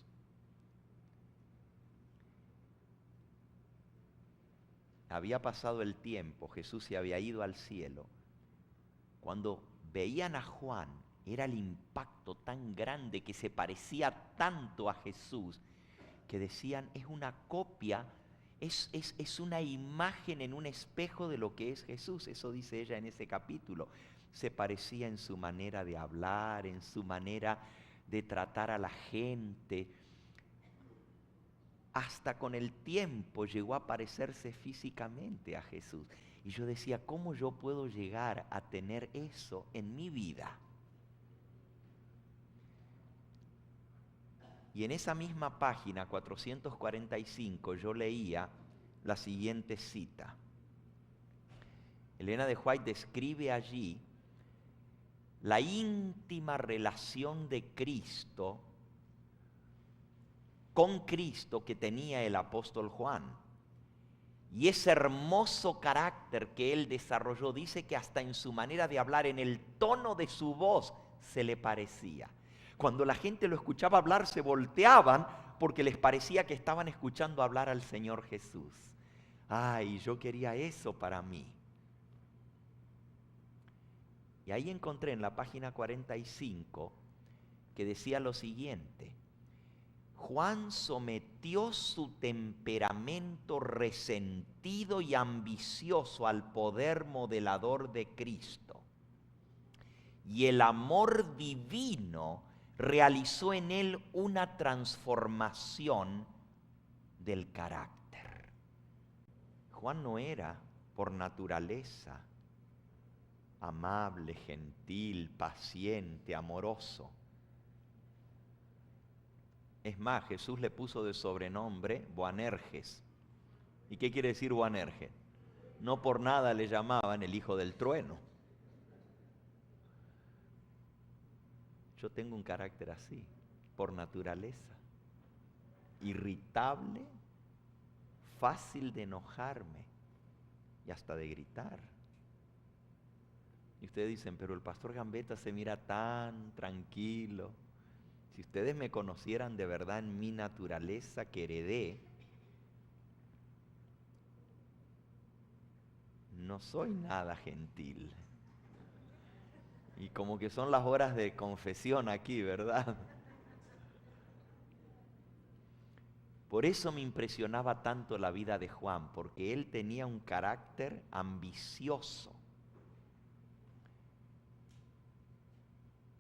había pasado el tiempo, Jesús se había ido al cielo. Cuando veían a Juan, era el impacto tan grande que se parecía tanto a Jesús, que decían, es una copia, es una imagen en un espejo de lo que es Jesús. Eso dice ella en ese capítulo. Se parecía en su manera de hablar, en su manera de tratar a la gente. Hasta con el tiempo llegó a parecerse físicamente a Jesús. Y yo decía, ¿cómo yo puedo llegar a tener eso en mi vida? Y en esa misma página 445 yo leía la siguiente cita. Elena de White describe allí la íntima relación de Cristo con Cristo que tenía el apóstol Juan. Y ese hermoso carácter que él desarrolló, dice que hasta en su manera de hablar, en el tono de su voz, se le parecía. Cuando la gente lo escuchaba hablar, se volteaban porque les parecía que estaban escuchando hablar al Señor Jesús. Ay, yo quería eso para mí. Y ahí encontré en la página 45 que decía lo siguiente: Juan sometió su temperamento resentido y ambicioso al poder modelador de Cristo. Y el amor divino realizó en él una transformación del carácter. Juan no era por naturaleza amable, gentil, paciente, amoroso. Es más, Jesús le puso de sobrenombre Boanerges. ¿Y qué quiere decir Boanerges? No por nada le llamaban el hijo del trueno. Yo tengo un carácter así, por naturaleza. Irritable, fácil de enojarme y hasta de gritar. Y ustedes dicen, pero el pastor Gambetta se mira tan tranquilo. Si ustedes me conocieran de verdad en mi naturaleza que heredé, no soy nada gentil. Y como que son las horas de confesión aquí, ¿verdad? Por eso me impresionaba tanto la vida de Juan, porque él tenía un carácter ambicioso,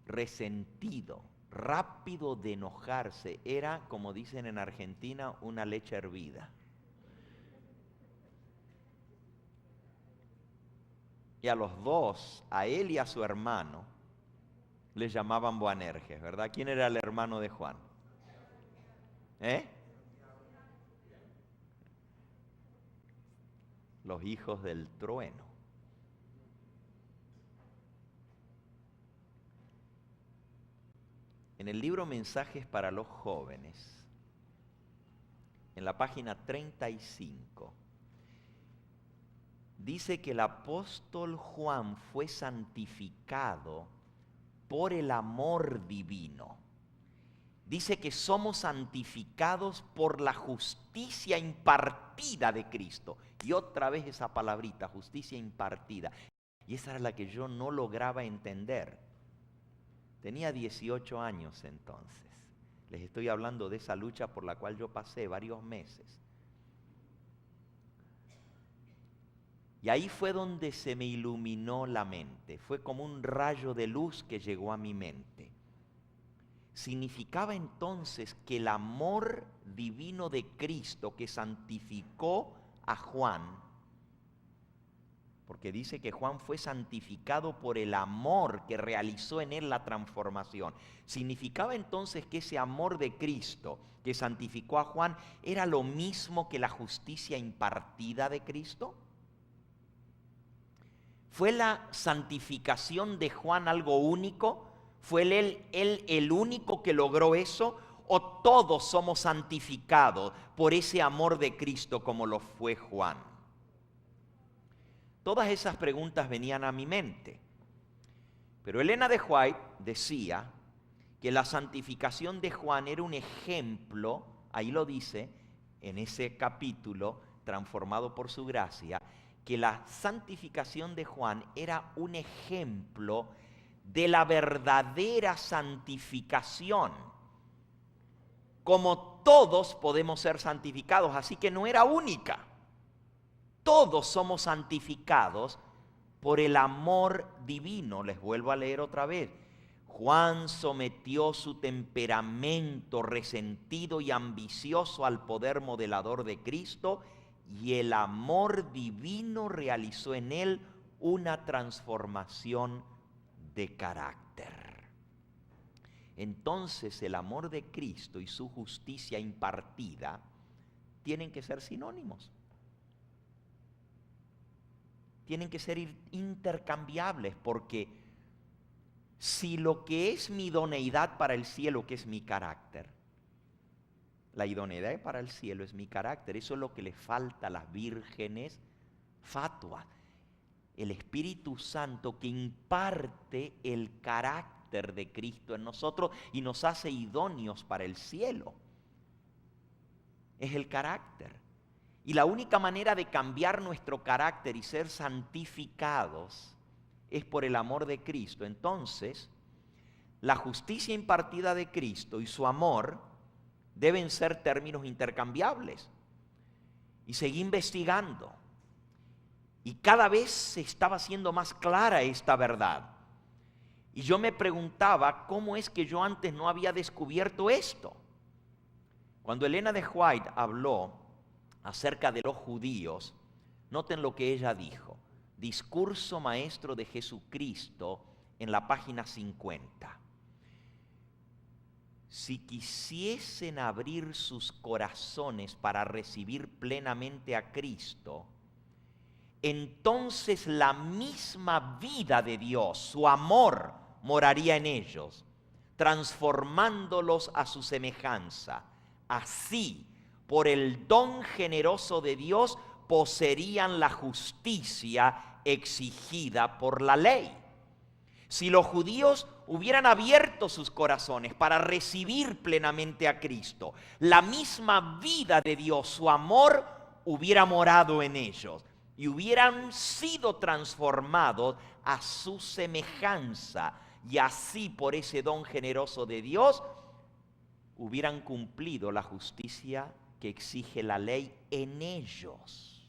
resentido, rápido de enojarse. Era, como dicen en Argentina, una leche hervida. Y a los dos, a él y a su hermano, les llamaban Boanerges, ¿verdad? ¿Quién era el hermano de Juan? Los hijos del trueno. En el libro Mensajes para los Jóvenes, en la página 35, dice que el apóstol Juan fue santificado por el amor divino. Dice que somos santificados por la justicia impartida de Cristo. Y otra vez esa palabrita, justicia impartida. Y esa era la que yo no lograba entender. Tenía 18 años entonces. Les estoy hablando de esa lucha por la cual yo pasé varios meses. Y ahí fue donde se me iluminó la mente. Fue como un rayo de luz que llegó a mi mente. Significaba entonces que el amor divino de Cristo que santificó a Juan, porque dice que Juan fue santificado por el amor que realizó en él la transformación. Significaba entonces que ese amor de Cristo que santificó a Juan era lo mismo que la justicia impartida de Cristo. ¿Fue la santificación de Juan algo único? ¿Fue él el único que logró eso? ¿O todos somos santificados por ese amor de Cristo como lo fue Juan? Todas esas preguntas venían a mi mente. Pero Elena de White decía que la santificación de Juan era un ejemplo, ahí lo dice, en ese capítulo, transformado por su gracia, que la santificación de Juan era un ejemplo de la verdadera santificación. Como todos podemos ser santificados, así que no era única. Todos somos santificados por el amor divino. Les vuelvo a leer otra vez. Juan sometió su temperamento resentido y ambicioso al poder modelador de Cristo, y el amor divino realizó en él una transformación de carácter. Entonces el amor de Cristo y su justicia impartida tienen que ser sinónimos. Tienen que ser intercambiables, porque si lo que es mi idoneidad para el cielo, que es mi carácter, la idoneidad para el cielo es mi carácter, eso es lo que le falta a las vírgenes fatuas. El Espíritu Santo que imparte el carácter de Cristo en nosotros y nos hace idóneos para el cielo. Es el carácter. Y la única manera de cambiar nuestro carácter y ser santificados es por el amor de Cristo. Entonces, la justicia impartida de Cristo y su amor deben ser términos intercambiables. Y seguí investigando. Y cada vez se estaba haciendo más clara esta verdad. Y yo me preguntaba, ¿cómo es que yo antes no había descubierto esto? Cuando Elena de White habló acerca de los judíos, noten lo que ella dijo. Discurso maestro de Jesucristo en la página 50. Si quisiesen abrir sus corazones para recibir plenamente a Cristo, entonces la misma vida de Dios, su amor, moraría en ellos, transformándolos a su semejanza. Así, por el don generoso de Dios, poseerían la justicia exigida por la ley. Si los judíos hubieran abierto sus corazones para recibir plenamente a Cristo, la misma vida de Dios, su amor, hubiera morado en ellos y hubieran sido transformados a su semejanza, y así por ese don generoso de Dios hubieran cumplido la justicia que exige la ley en ellos.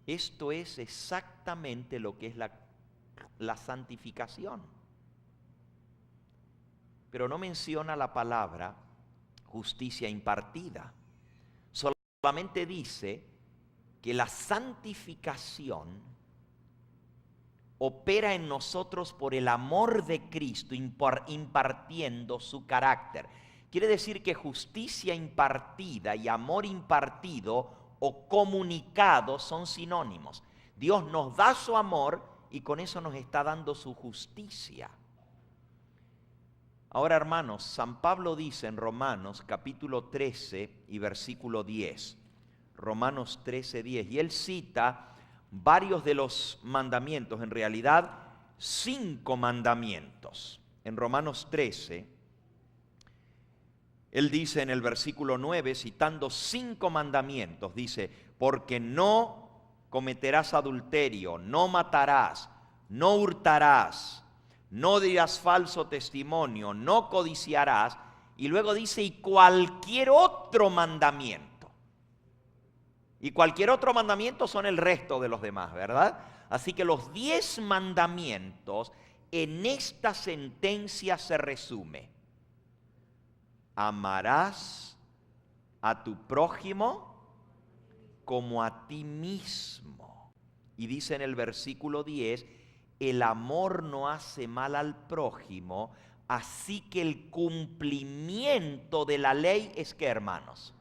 Esto es exactamente lo que es la santificación. Pero no menciona la palabra justicia impartida. Solamente dice que la santificación opera en nosotros por el amor de Cristo, impartiendo su carácter. Quiere decir que justicia impartida y amor impartido o comunicado son sinónimos. Dios nos da su amor y con eso nos está dando su justicia. Ahora, hermanos, San Pablo dice en Romanos capítulo 13 y versículo 10, Romanos 13, 10, y él cita varios de los mandamientos, en realidad 5 mandamientos. En Romanos 13, él dice en el versículo 9, citando 5 mandamientos, dice, porque no cometerás adulterio, no matarás, no hurtarás, no dirás falso testimonio, no codiciarás, y luego dice, y cualquier otro mandamiento. Y cualquier otro mandamiento son el resto de los demás, ¿verdad? Así que los 10 mandamientos en esta sentencia se resume. Amarás a tu prójimo como a ti mismo. Y dice en el versículo 10, el amor no hace mal al prójimo, así que el cumplimiento de la ley es que, hermanos,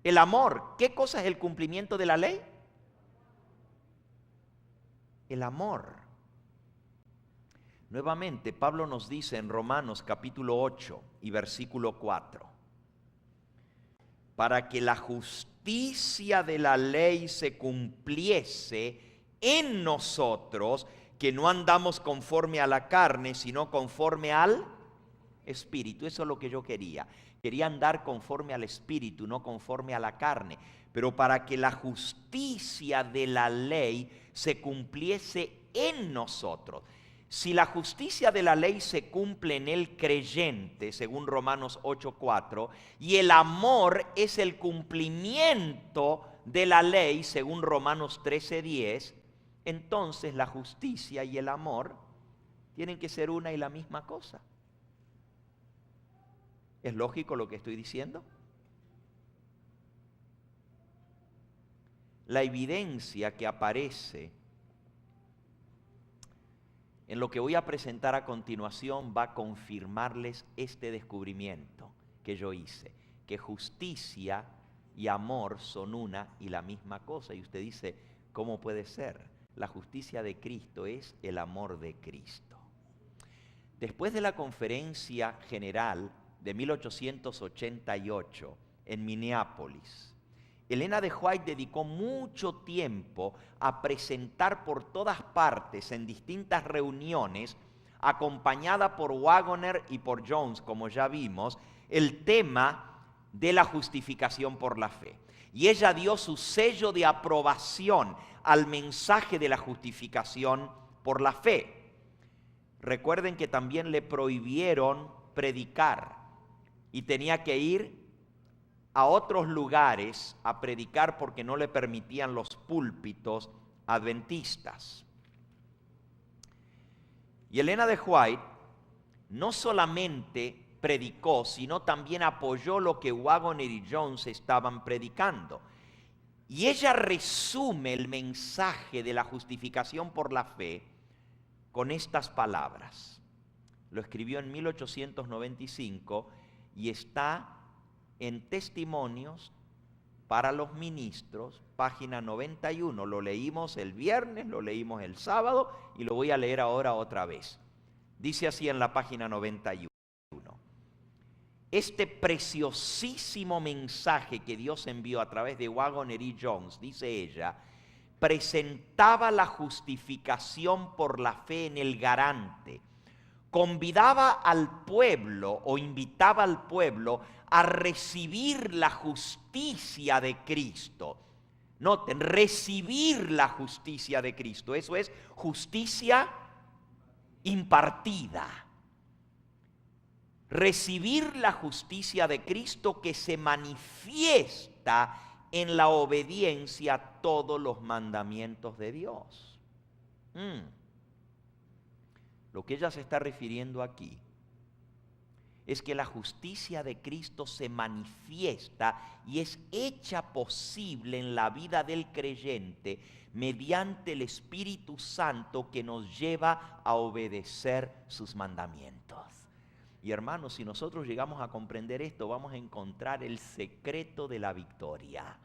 el amor, ¿qué cosa es el cumplimiento de la ley? El amor. Nuevamente, Pablo nos dice en Romanos capítulo 8 y versículo 4, para que la justicia de la ley se cumpliese en nosotros, que no andamos conforme a la carne, sino conforme al Espíritu. Eso es lo que yo quería. Quería andar conforme al Espíritu, no conforme a la carne. Pero para que la justicia de la ley se cumpliese en nosotros. Si la justicia de la ley se cumple en el creyente, según Romanos 8:4, y el amor es el cumplimiento de la ley, según Romanos 13:10, entonces la justicia y el amor tienen que ser una y la misma cosa. ¿Es lógico lo que estoy diciendo? La evidencia que aparece en lo que voy a presentar a continuación va a confirmarles este descubrimiento que yo hice, que justicia y amor son una y la misma cosa. Y usted dice, ¿cómo puede ser? La justicia de Cristo es el amor de Cristo. Después de la conferencia general de 1888 en Minneapolis, Elena de White dedicó mucho tiempo a presentar por todas partes en distintas reuniones, acompañada por Waggoner y por Jones, como ya vimos, el tema de la justificación por la fe. Y ella dio su sello de aprobación al mensaje de la justificación por la fe. Recuerden que también le prohibieron predicar y tenía que ir a otros lugares a predicar porque no le permitían los púlpitos adventistas. Y Elena de White no solamente predicó, sino también apoyó lo que Waggoner y Jones estaban predicando. Y ella resume el mensaje de la justificación por la fe con estas palabras. Lo escribió en 1895 y está en Testimonios para los Ministros, página 91. Lo leímos el viernes, lo leímos el sábado y lo voy a leer ahora otra vez. Dice así en la página 91. Este preciosísimo mensaje que Dios envió a través de Waggoner y Jones, dice ella, presentaba la justificación por la fe en el garante. Convidaba al pueblo o invitaba al pueblo a recibir la justicia de Cristo. Noten, recibir la justicia de Cristo. Eso es justicia impartida. Recibir la justicia de Cristo que se manifiesta en la obediencia a todos los mandamientos de Dios. Lo que ella se está refiriendo aquí es que la justicia de Cristo se manifiesta y es hecha posible en la vida del creyente mediante el Espíritu Santo que nos lleva a obedecer sus mandamientos. Y hermanos, si nosotros llegamos a comprender esto, vamos a encontrar el secreto de la victoria.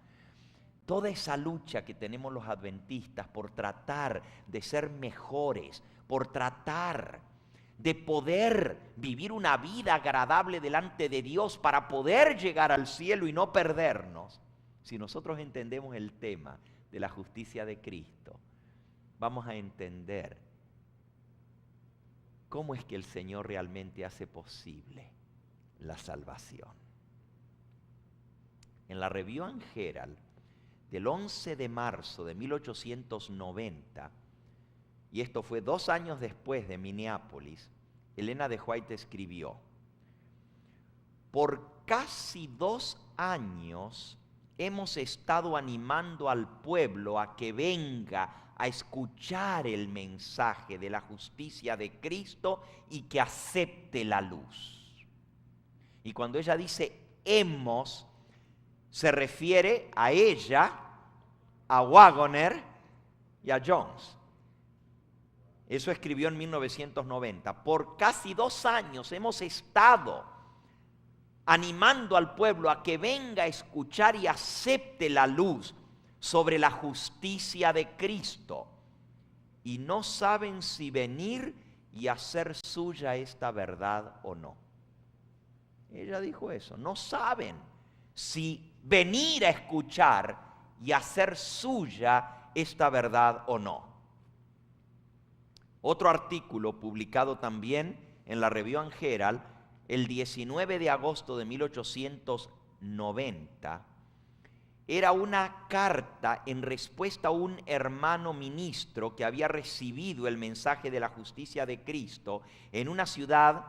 Toda esa lucha que tenemos los adventistas por tratar de ser mejores, por tratar de poder vivir una vida agradable delante de Dios para poder llegar al cielo y no perdernos, si nosotros entendemos el tema de la justicia de Cristo, vamos a entender cómo es que el Señor realmente hace posible la salvación. En la Review and Herald del 11 de marzo de 1890, y esto fue 2 años después de Minneapolis, Elena de White escribió: por casi 2 años hemos estado animando al pueblo a que venga a escuchar el mensaje de la justicia de Cristo y que acepte la luz. Y cuando ella dice hemos, se refiere a ella, a Waggoner y a Jones. Eso escribió en 1990. Por casi 2 años hemos estado animando al pueblo a que venga a escuchar y acepte la luz sobre la justicia de Cristo. Y no saben si venir y hacer suya esta verdad o no. Ella dijo eso. No saben si venir a escuchar y hacer suya esta verdad o no. Otro artículo publicado también en la Review and Herald el 19 de agosto de 1890 era una carta en respuesta a un hermano ministro que había recibido el mensaje de la justicia de Cristo en una ciudad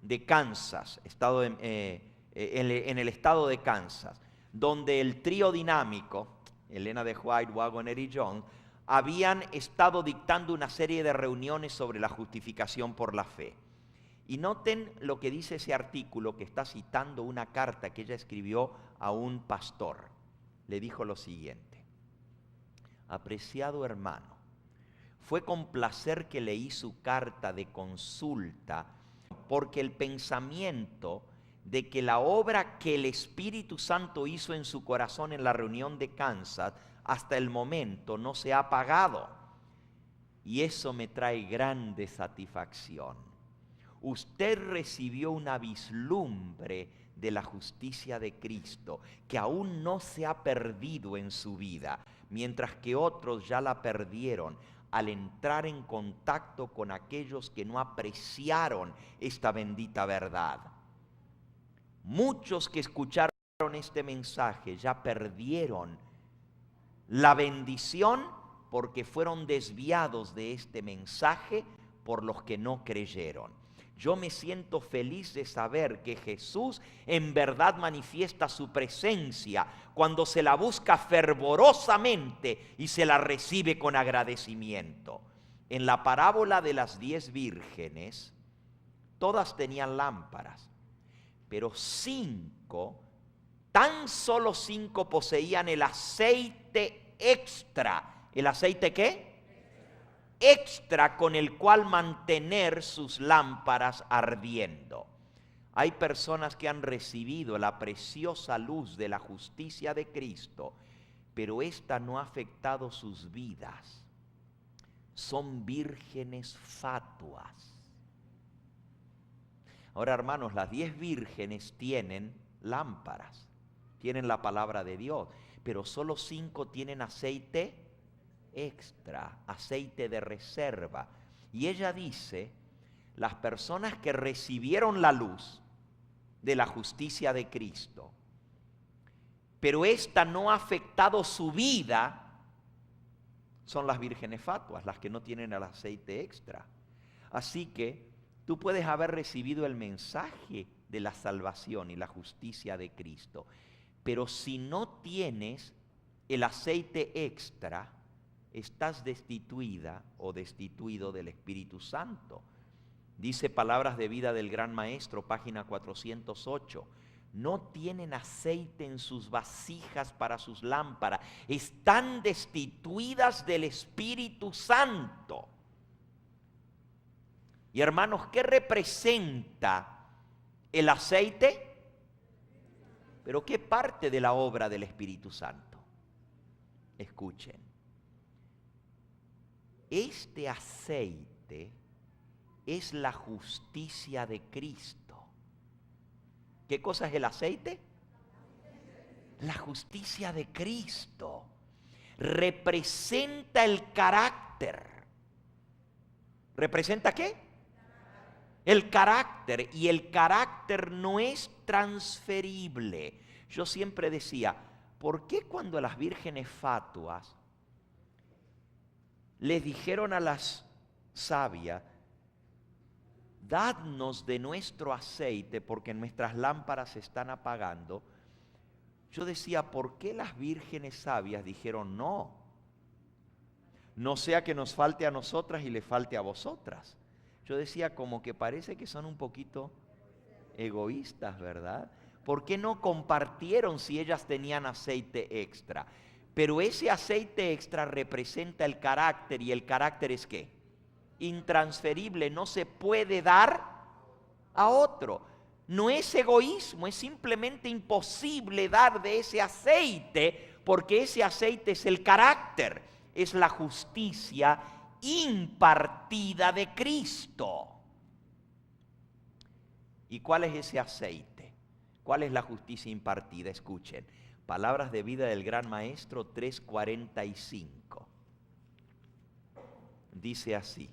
de Kansas, en el estado de Kansas, donde el trío dinámico, Elena de White, Waggoner y Jones, habían estado dictando una serie de reuniones sobre la justificación por la fe. Y noten lo que dice ese artículo, que está citando una carta que ella escribió a un pastor. Le dijo lo siguiente: apreciado hermano, fue con placer que leí su carta de consulta, porque el pensamiento de que la obra que el Espíritu Santo hizo en su corazón en la reunión de Kansas hasta el momento no se ha apagado, y eso me trae grande satisfacción. Usted recibió una vislumbre de la justicia de Cristo que aún no se ha perdido en su vida, mientras que otros ya la perdieron al entrar en contacto con aquellos que no apreciaron esta bendita verdad. Muchos que escucharon este mensaje ya perdieron la bendición porque fueron desviados de este mensaje por los que no creyeron. Yo me siento feliz de saber que Jesús en verdad manifiesta su presencia cuando se la busca fervorosamente y se la recibe con agradecimiento. En la parábola de las 10 vírgenes, todas tenían lámparas, pero 5, tan solo 5 poseían el aceite extra. ¿El aceite qué? Extra con el cual mantener sus lámparas ardiendo. Hay personas que han recibido la preciosa luz de la justicia de Cristo, pero esta no ha afectado sus vidas. Son vírgenes fatuas. Ahora, hermanos, las 10 vírgenes tienen lámparas, tienen la palabra de Dios, pero solo 5 tienen aceite extra, aceite de reserva. Y ella dice, las personas que recibieron la luz de la justicia de Cristo, pero esta no ha afectado su vida, son las vírgenes fatuas, las que no tienen el aceite extra. Así que tú puedes haber recibido el mensaje de la salvación y la justicia de Cristo, pero si no tienes el aceite extra, estás destituida o destituido del Espíritu Santo. Dice Palabras de Vida del Gran Maestro, página 408. No tienen aceite en sus vasijas para sus lámparas. Están destituidas del Espíritu Santo. Y hermanos, ¿qué representa el aceite? Pero ¿qué parte de la obra del Espíritu Santo? Escuchen. Este aceite es la justicia de Cristo. ¿Qué cosa es el aceite? La justicia de Cristo. Representa el carácter. ¿Representa qué? El carácter. Y el carácter no es transferible. Yo siempre decía, ¿por qué cuando a las vírgenes fatuas les dijeron a las sabias, dadnos de nuestro aceite porque nuestras lámparas se están apagando? Yo decía, ¿por qué las vírgenes sabias dijeron no? No sea que nos falte a nosotras y le falte a vosotras. Yo decía, como que parece que son un poquito egoístas, ¿verdad? ¿Por qué no compartieron si ellas tenían aceite extra? Pero ese aceite extra representa el carácter, y el carácter es ¿qué? Intransferible, no se puede dar a otro. No es egoísmo, es simplemente imposible dar de ese aceite, porque ese aceite es el carácter, es la justicia impartida de Cristo. ¿Y cuál es ese aceite? ¿Cuál es la justicia impartida? Escuchen, Palabras de Vida del Gran Maestro 3:45. Dice así: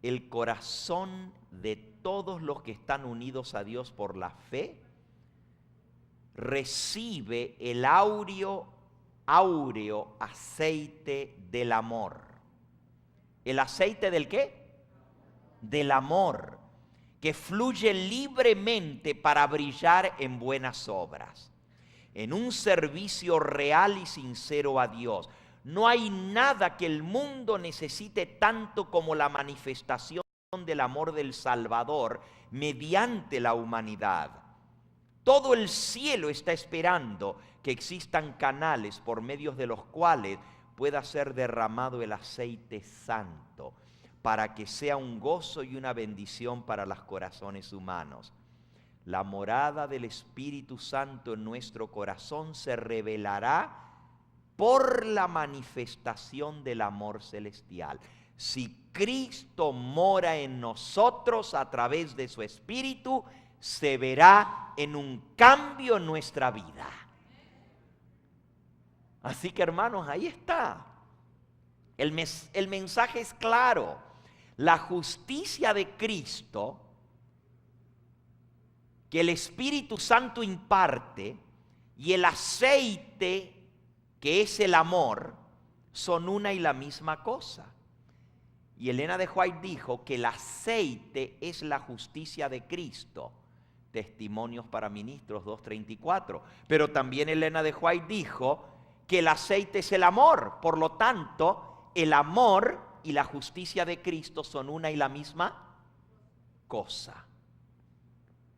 el corazón de todos los que están unidos a Dios por la fe recibe el áureo aceite del amor. ¿El aceite del qué? Del amor, que fluye libremente para brillar en buenas obras, en un servicio real y sincero a Dios. No hay nada que el mundo necesite tanto como la manifestación del amor del Salvador mediante la humanidad. Todo el cielo está esperando que existan canales por medio de los cuales pueda ser derramado el aceite santo, para que sea un gozo y una bendición para los corazones humanos. La morada del Espíritu Santo en nuestro corazón se revelará por la manifestación del amor celestial. Si Cristo mora en nosotros a través de su Espíritu, se verá en un cambio en nuestra vida. Así que, hermanos, ahí está. El mensaje es claro. La justicia de Cristo que el Espíritu Santo imparte y el aceite que es el amor son una y la misma cosa. Y Elena de White dijo que el aceite es la justicia de Cristo. Testimonios para Ministros 2:34. Pero también Elena de White dijo que el aceite es el amor. Por lo tanto, el amor y la justicia de Cristo son una y la misma cosa.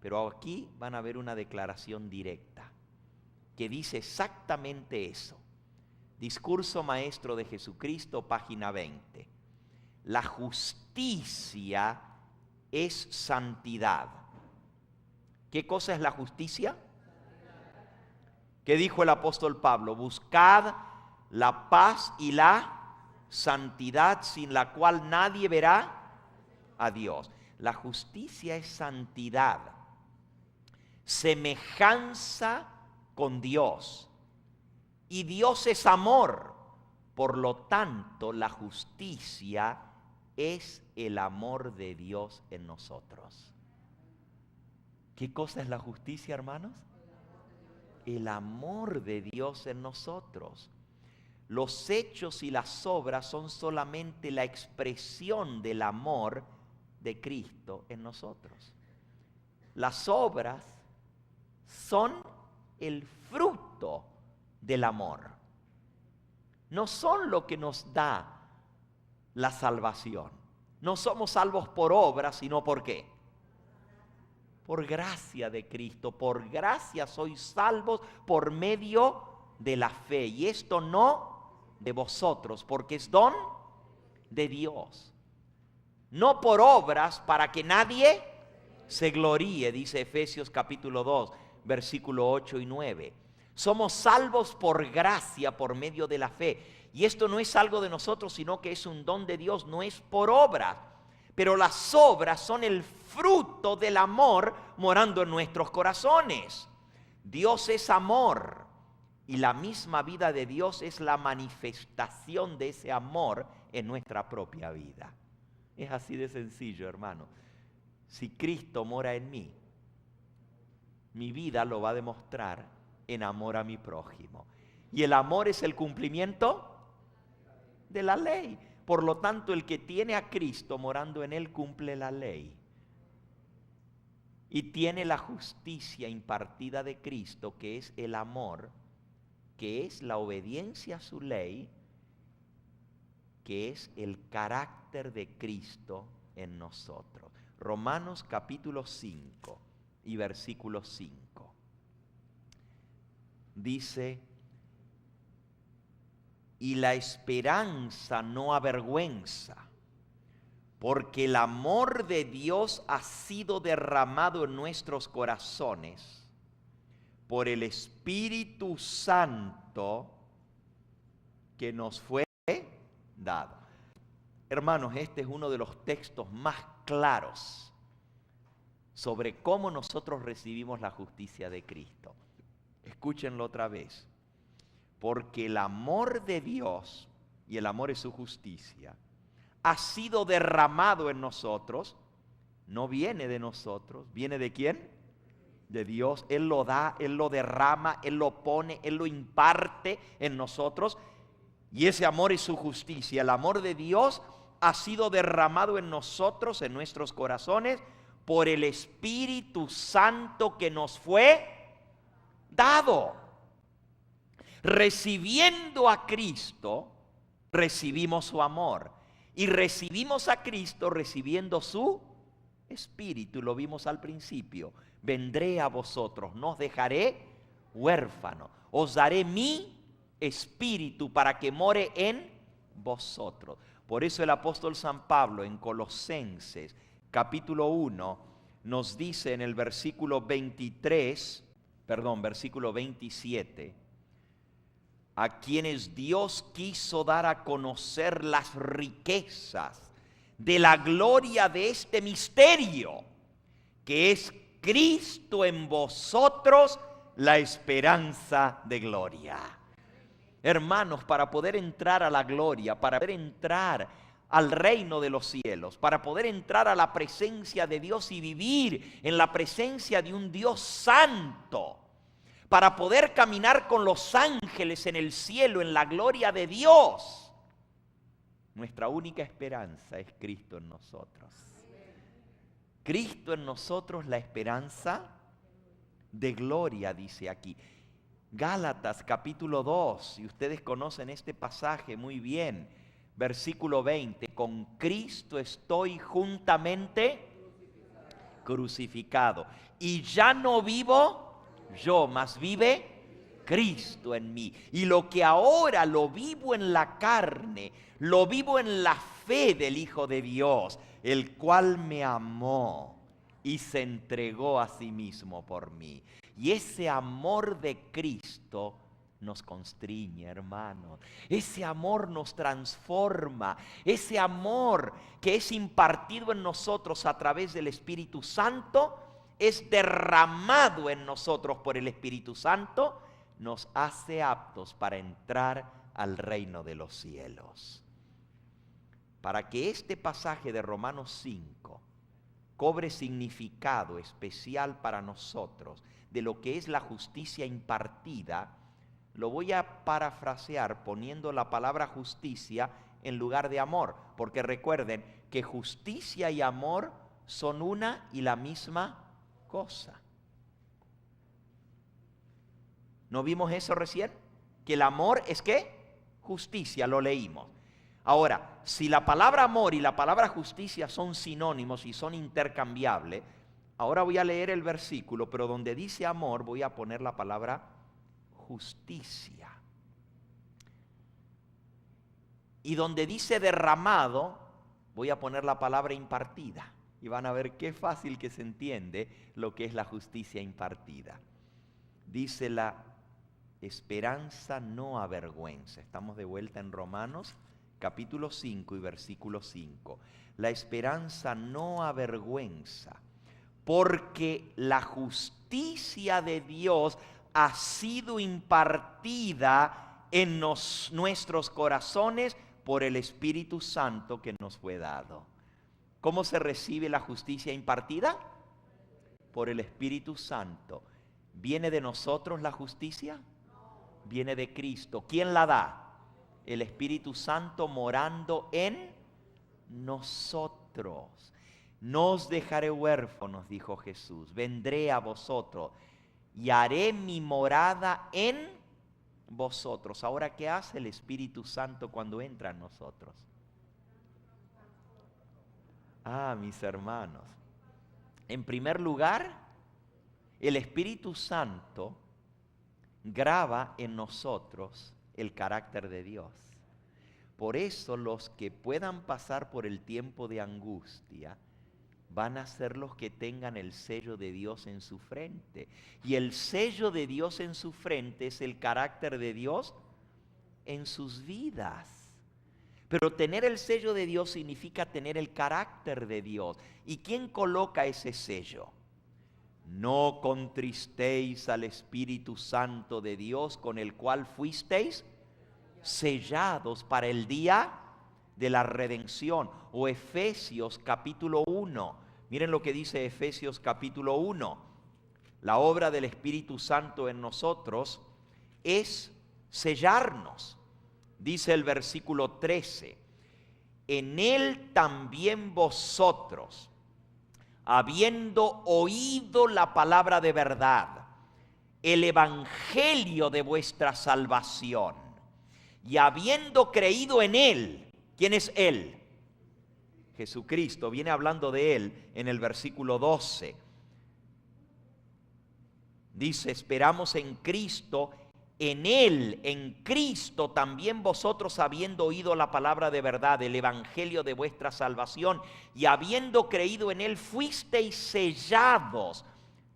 Pero aquí van a ver una declaración directa que dice exactamente eso. Discurso Maestro de Jesucristo, página 20. La justicia es santidad. ¿Qué cosa es la justicia? ¿Qué dijo el apóstol Pablo? Buscad la paz y la santidad, sin la cual nadie verá a Dios. La justicia es santidad, semejanza con Dios. Y Dios es amor. Por lo tanto, la justicia es el amor de Dios en nosotros. ¿Qué cosa es la justicia, hermanos? El amor de Dios en nosotros. Los hechos y las obras son solamente la expresión del amor de Cristo en nosotros. Las obras son el fruto del amor. No son lo que nos da la salvación. No somos salvos por obras, sino ¿por qué? Por gracia de Cristo. Por gracia sois salvos por medio de la fe. Y esto no de vosotros, porque es don de Dios. No por obras para que nadie se gloríe, dice Efesios capítulo 2, versículo 8 y 9. Somos salvos por gracia, por medio de la fe. Y esto no es algo de nosotros, sino que es un don de Dios, no es por obra. Pero las obras son el fruto del amor morando en nuestros corazones. Dios es amor y la misma vida de Dios es la manifestación de ese amor en nuestra propia vida. Es así de sencillo, hermano. Si Cristo mora en mí, mi vida lo va a demostrar en amor a mi prójimo. Y el amor es el cumplimiento de la ley. Por lo tanto, el que tiene a Cristo morando en él cumple la ley. Y tiene la justicia impartida de Cristo, que es el amor, que es la obediencia a su ley, que es el carácter de Cristo en nosotros. Romanos capítulo 5 y versículo 5. Dice: y la esperanza no avergüenza, porque el amor de Dios ha sido derramado en nuestros corazones por el Espíritu Santo que nos fue dado. Hermanos, este es uno de los textos más claros sobre cómo nosotros recibimos la justicia de Cristo. Escúchenlo otra vez. Porque el amor de Dios, y el amor es su justicia, ha sido derramado en nosotros. No viene de nosotros. ¿Viene de quién? De Dios. Él lo da, Él lo derrama, Él lo pone, Él lo imparte en nosotros. Y ese amor es su justicia. El amor de Dios ha sido derramado en nosotros, en nuestros corazones, por el Espíritu Santo que nos fue dado. Recibiendo a Cristo, recibimos su amor. Y recibimos a Cristo recibiendo su Espíritu. Lo vimos al principio. Vendré a vosotros, no os dejaré huérfano. Os daré mi Espíritu para que more en vosotros. Por eso el apóstol San Pablo en Colosenses capítulo 1 nos dice en el versículo 27, a quienes Dios quiso dar a conocer las riquezas de la gloria de este misterio, que es Cristo en vosotros, la esperanza de gloria. Hermanos, para poder entrar a la gloria, para poder entrar al reino de los cielos, para poder entrar a la presencia de Dios y vivir en la presencia de un Dios santo, para poder caminar con los ángeles en el cielo, en la gloria de Dios, nuestra única esperanza es Cristo en nosotros. Cristo en nosotros, la esperanza de gloria, dice aquí. Gálatas capítulo 2, y ustedes conocen este pasaje muy bien, versículo 20, con Cristo estoy juntamente crucificado, y ya no vivo yo, mas vive Cristo en mí. Y lo que ahora lo vivo en la carne, lo vivo en la fe del Hijo de Dios, el cual me amó y se entregó a sí mismo por mí. Y ese amor de Cristo nos constriñe, hermanos. Ese amor nos transforma. Ese amor que es impartido en nosotros a través del Espíritu Santo, es derramado en nosotros por el Espíritu Santo, nos hace aptos para entrar al reino de los cielos. Para que este pasaje de Romanos 5 cobre significado especial para nosotros de lo que es la justicia impartida, lo voy a parafrasear poniendo la palabra justicia en lugar de amor, porque recuerden que justicia y amor son una y la misma cosa. ¿No vimos eso recién? Que el amor es ¿qué? Justicia, lo leímos. Ahora, si la palabra amor y la palabra justicia son sinónimos y son intercambiables, ahora voy a leer el versículo, pero donde dice amor voy a poner la palabra justicia. Y donde dice derramado, voy a poner la palabra impartida. Y van a ver qué fácil que se entiende lo que es la justicia impartida. Dice la esperanza no avergüenza. Estamos de vuelta en Romanos capítulo 5 y versículo 5. La esperanza no avergüenza, porque la justicia de Dios ha sido impartida en nuestros corazones por el Espíritu Santo que nos fue dado. ¿Cómo se recibe la justicia impartida? Por el Espíritu Santo. ¿Viene de nosotros la justicia? Viene de Cristo. ¿Quién la da? El Espíritu Santo morando en nosotros. No os dejaré huérfanos, dijo Jesús. Vendré a vosotros y haré mi morada en vosotros. Ahora, ¿qué hace el Espíritu Santo cuando entra en nosotros? Mis hermanos. En primer lugar, el Espíritu Santo graba en nosotros el carácter de Dios. Por eso los que puedan pasar por el tiempo de angustia van a ser los que tengan el sello de Dios en su frente. Y el sello de Dios en su frente es el carácter de Dios en sus vidas. Pero tener el sello de Dios significa tener el carácter de Dios. ¿Y quién coloca ese sello? No contristéis al Espíritu Santo de Dios, con el cual fuisteis sellados para el día de la redención. O Efesios capítulo 1. Miren lo que dice Efesios capítulo 1. La obra del Espíritu Santo en nosotros es sellarnos. Dice el versículo 13. En él también vosotros, habiendo oído la palabra de verdad, el evangelio de vuestra salvación, y habiendo creído en él. ¿Quién es él? Jesucristo. Viene hablando de él en el versículo 12. Dice, esperamos en Cristo. En él, en Cristo, también vosotros, habiendo oído la palabra de verdad, el evangelio de vuestra salvación, y habiendo creído en él, fuisteis sellados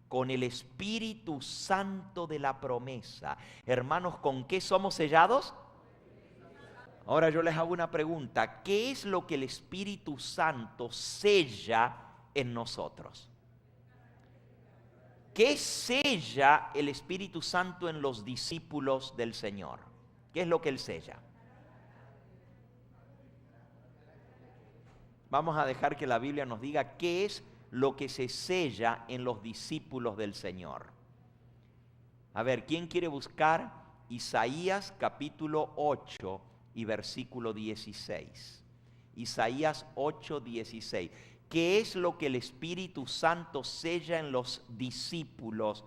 con el Espíritu Santo de la promesa. Hermanos, ¿con qué somos sellados? Ahora yo les hago una pregunta. ¿Qué es lo que el Espíritu Santo sella en nosotros? ¿Qué sella el Espíritu Santo en los discípulos del Señor? ¿Qué es lo que Él sella? Vamos a dejar que la Biblia nos diga qué es lo que se sella en los discípulos del Señor. A ver, ¿quién quiere buscar Isaías capítulo 8 y versículo 16? Isaías 8, 16. ¿Qué es lo que el Espíritu Santo sella en los discípulos?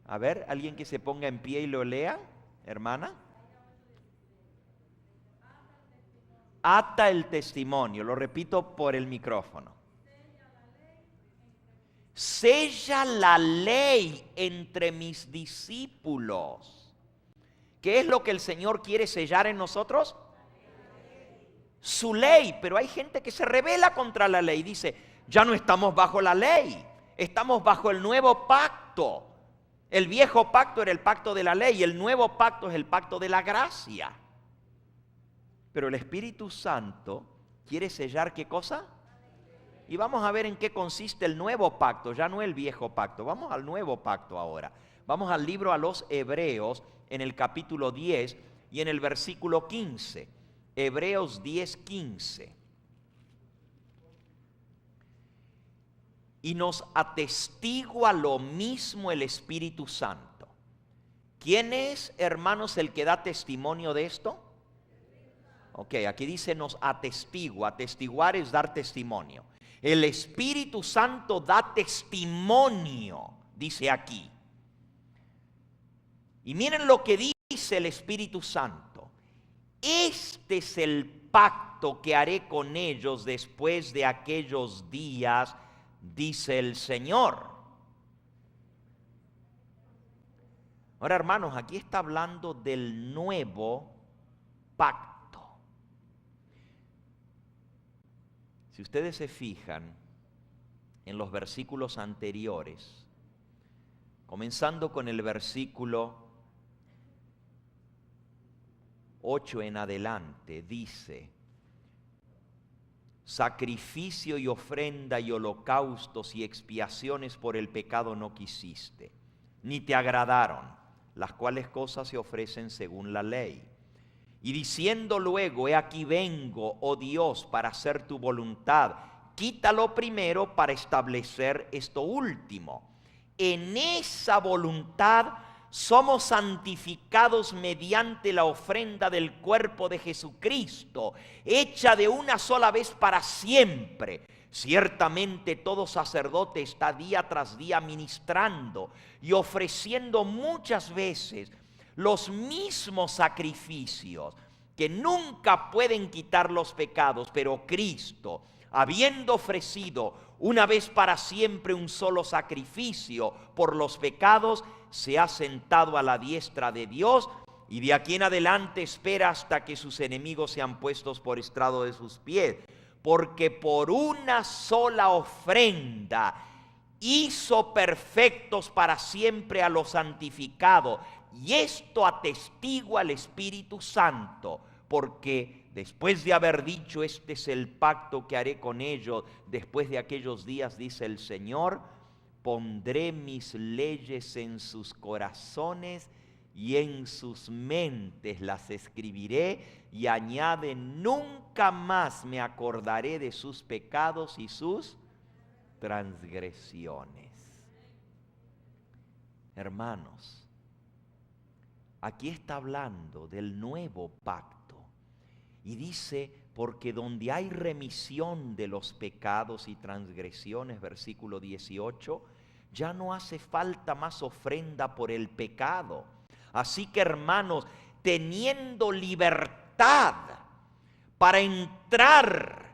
A ver, alguien que se ponga en pie y lo lea, hermana. Ata el testimonio, lo repito por el micrófono. Sella la ley entre mis discípulos. ¿Qué es lo que el Señor quiere sellar en nosotros? Su ley. Pero hay gente que se rebela contra la ley. Dice, ya no estamos bajo la ley, estamos bajo el nuevo pacto. El viejo pacto era el pacto de la ley, el nuevo pacto es el pacto de la gracia. Pero el Espíritu Santo quiere sellar ¿qué cosa? Y vamos a ver en qué consiste el nuevo pacto, ya no el viejo pacto. Vamos al nuevo pacto ahora. Vamos al libro a los Hebreos en el capítulo 10 y en el versículo 15. Hebreos 10, 15. Y nos atestigua lo mismo el Espíritu Santo. ¿Quién es, hermanos, el que da testimonio de esto? Ok, aquí dice nos atestigua. Atestiguar es dar testimonio. El Espíritu Santo da testimonio, dice aquí. Y miren lo que dice el Espíritu Santo. Este es el pacto que haré con ellos después de aquellos días, dice el Señor. Ahora, hermanos, aquí está hablando del nuevo pacto. Si ustedes se fijan en los versículos anteriores, comenzando con el versículo 8 en adelante, dice: sacrificio y ofrenda y holocaustos y expiaciones por el pecado no quisiste, ni te agradaron, las cuales cosas se ofrecen según la ley. Y diciendo luego: he aquí vengo, oh Dios, para hacer tu voluntad, quítalo primero para establecer esto último. En esa voluntad somos santificados mediante la ofrenda del cuerpo de Jesucristo, hecha de una sola vez para siempre. Ciertamente todo sacerdote está día tras día ministrando y ofreciendo muchas veces los mismos sacrificios que nunca pueden quitar los pecados, pero Cristo, habiendo ofrecido una vez para siempre un solo sacrificio por los pecados, se ha sentado a la diestra de Dios y de aquí en adelante espera hasta que sus enemigos sean puestos por estrado de sus pies. Porque por una sola ofrenda hizo perfectos para siempre a los santificados. Y esto atestigua el Espíritu Santo, porque después de haber dicho: este es el pacto que haré con ellos después de aquellos días, dice el Señor, pondré mis leyes en sus corazones y en sus mentes las escribiré, y añade: nunca más me acordaré de sus pecados y sus transgresiones. Hermanos, aquí está hablando del nuevo pacto y dice: porque donde hay remisión de los pecados y transgresiones, versículo 18, ya no hace falta más ofrenda por el pecado. Así que, hermanos, teniendo libertad para entrar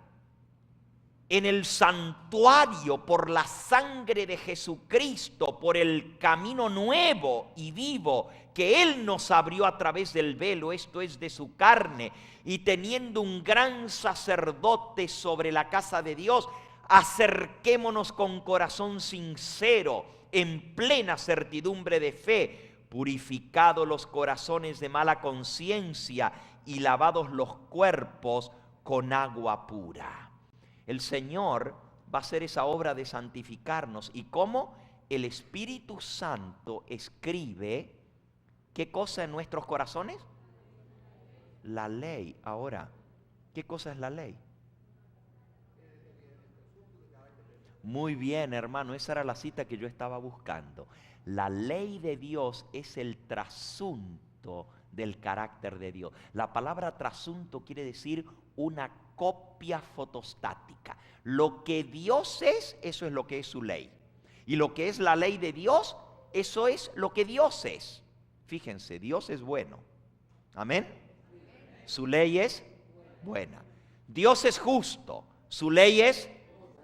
en el santuario por la sangre de Jesucristo, por el camino nuevo y vivo que Él nos abrió a través del velo, esto es, de su carne, y teniendo un gran sacerdote sobre la casa de Dios, acerquémonos con corazón sincero, en plena certidumbre de fe, purificados los corazones de mala conciencia y lavados los cuerpos con agua pura. El Señor va a hacer esa obra de santificarnos. ¿Y cómo? El Espíritu Santo escribe ¿qué cosa en nuestros corazones? La ley. Ahora, ¿qué cosa es la ley? Muy bien, hermano, esa era la cita que yo estaba buscando. La ley de Dios es el trasunto del carácter de Dios. La palabra trasunto quiere decir una copia fotostática. Lo que Dios es, eso es lo que es su ley. Y lo que es la ley de Dios, eso es lo que Dios es. Fíjense, Dios es bueno. Amén. Su ley es buena. Dios es justo. Su ley es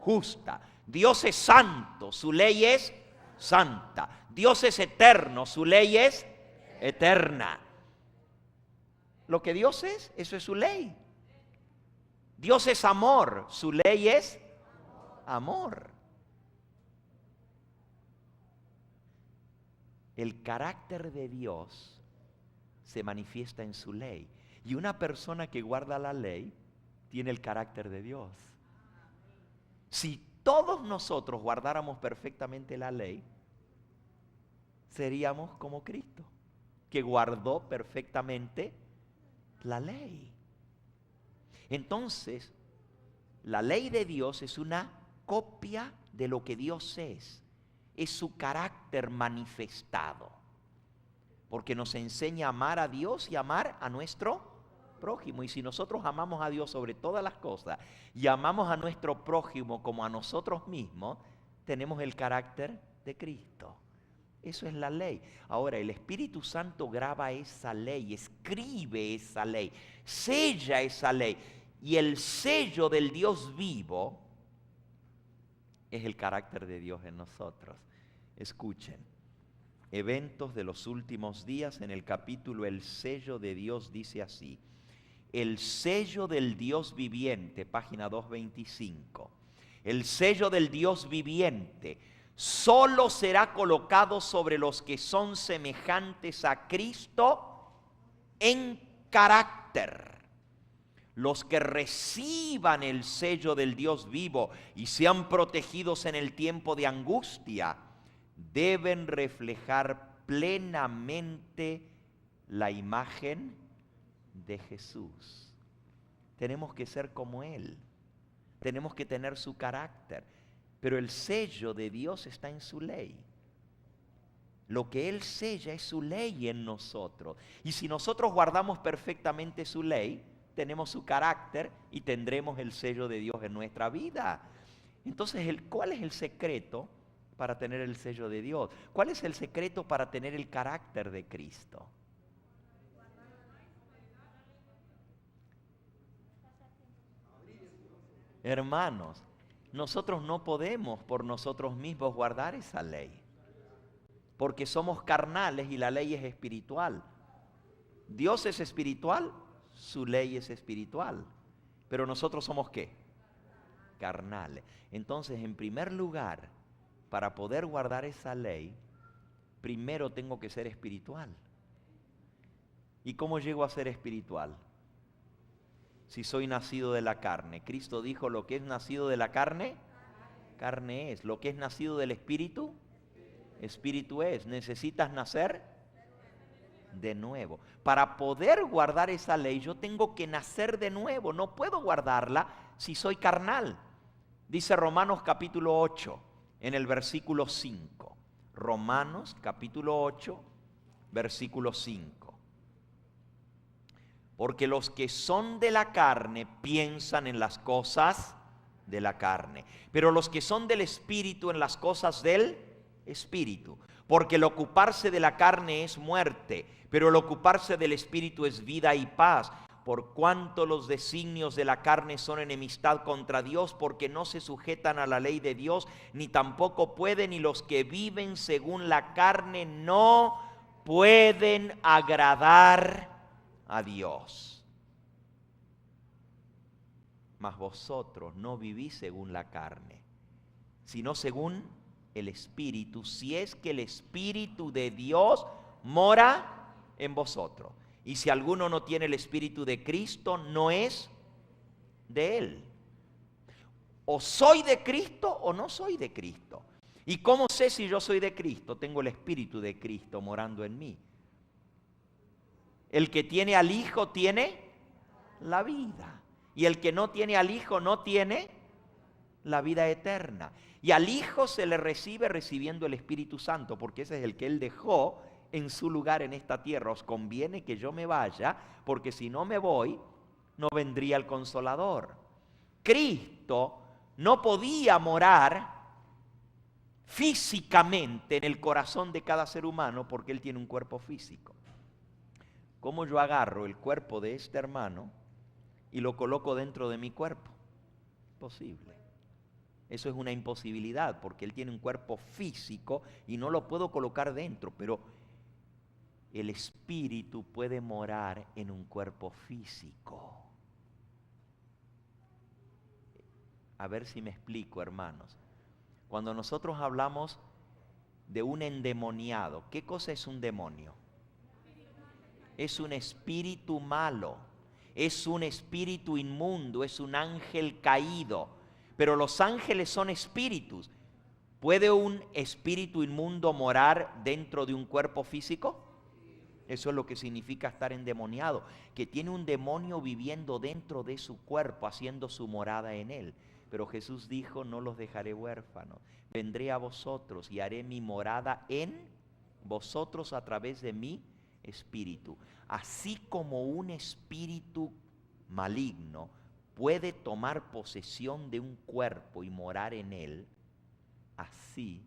justa. Dios es santo. Su ley es santa. Dios es eterno. Su ley es eterna. Lo que Dios es, eso es su ley. Dios es amor. Su ley es amor. El carácter de Dios se manifiesta en su ley. Y una persona que guarda la ley tiene el carácter de Dios. Si todos nosotros guardáramos perfectamente la ley, seríamos como Cristo, que guardó perfectamente la ley. Entonces, la ley de Dios es una copia de lo que Dios es su carácter manifestado, porque nos enseña a amar a Dios y amar a nuestro prójimo. Y si nosotros amamos a Dios sobre todas las cosas y amamos a nuestro prójimo como a nosotros mismos, tenemos el carácter de Cristo. Eso es la ley. Ahora, el Espíritu Santo graba esa ley, escribe esa ley, sella esa ley. Y el sello del Dios vivo es el carácter de Dios en nosotros. Escuchen, Eventos de los Últimos Días, en el capítulo El sello de Dios, dice así: el sello del Dios viviente, página 225. El sello del Dios viviente solo será colocado sobre los que son semejantes a Cristo en carácter, los que reciban el sello del Dios vivo y sean protegidos en el tiempo de angustia, deben reflejar plenamente la imagen de Jesús. Tenemos que ser como Él. Tenemos que tener su carácter. Pero el sello de Dios está en su ley. Lo que Él sella es su ley en nosotros. Y si nosotros guardamos perfectamente su ley, tenemos su carácter y tendremos el sello de Dios en nuestra vida. Entonces, ¿cuál es el secreto para tener el sello de Dios? ¿Cuál es el secreto para tener el carácter de Cristo? Hermanos, nosotros no podemos por nosotros mismos guardar esa ley, porque somos carnales y la ley es espiritual. Dios es espiritual, su ley es espiritual, pero nosotros somos ¿qué? Carnales. Entonces, en primer lugar, para poder guardar esa ley, primero tengo que ser espiritual. ¿Y cómo llego a ser espiritual? Si soy nacido de la carne. Cristo dijo, lo que es nacido de la carne, carne es. Lo que es nacido del espíritu, espíritu es. Necesitas nacer de nuevo. Para poder guardar esa ley, yo tengo que nacer de nuevo. No puedo guardarla si soy carnal. Dice Romanos capítulo 8, en el versículo 5. Romanos capítulo 8, versículo 5. Porque los que son de la carne piensan en las cosas de la carne, pero los que son del Espíritu en las cosas del Espíritu. Porque el ocuparse de la carne es muerte, pero el ocuparse del Espíritu es vida y paz. Por cuanto los designios de la carne son enemistad contra Dios, porque no se sujetan a la ley de Dios, ni tampoco pueden, y los que viven según la carne no pueden agradar a Dios. Mas vosotros no vivís según la carne, sino según el Espíritu, si es que el Espíritu de Dios mora en vosotros. Y si alguno no tiene el Espíritu de Cristo, no es de Él. O soy de Cristo o no soy de Cristo. ¿Y cómo sé si yo soy de Cristo? Tengo el Espíritu de Cristo morando en mí. El que tiene al Hijo tiene la vida. Y el que no tiene al Hijo no tiene la vida eterna. Y al Hijo se le recibe recibiendo el Espíritu Santo, porque ese es el que Él dejó en su lugar en esta tierra. Os conviene que yo me vaya, porque si no me voy, no vendría el Consolador. Cristo no podía morar físicamente en el corazón de cada ser humano, porque Él tiene un cuerpo físico. ¿Cómo yo agarro el cuerpo de este hermano y lo coloco dentro de mi cuerpo? Imposible. Eso es una imposibilidad, porque él tiene un cuerpo físico y no lo puedo colocar dentro, pero el espíritu puede morar en un cuerpo físico. A ver si me explico, hermanos. Cuando nosotros hablamos de un endemoniado, ¿qué cosa es un demonio? Es un espíritu malo, es un espíritu inmundo, es un ángel caído. Pero los ángeles son espíritus. ¿Puede un espíritu inmundo morar dentro de un cuerpo físico? Eso es lo que significa estar endemoniado, que tiene un demonio viviendo dentro de su cuerpo, haciendo su morada en él. Pero Jesús dijo, no los dejaré huérfanos, vendré a vosotros y haré mi morada en vosotros a través de mi espíritu. Así como un espíritu maligno puede tomar posesión de un cuerpo y morar en él, así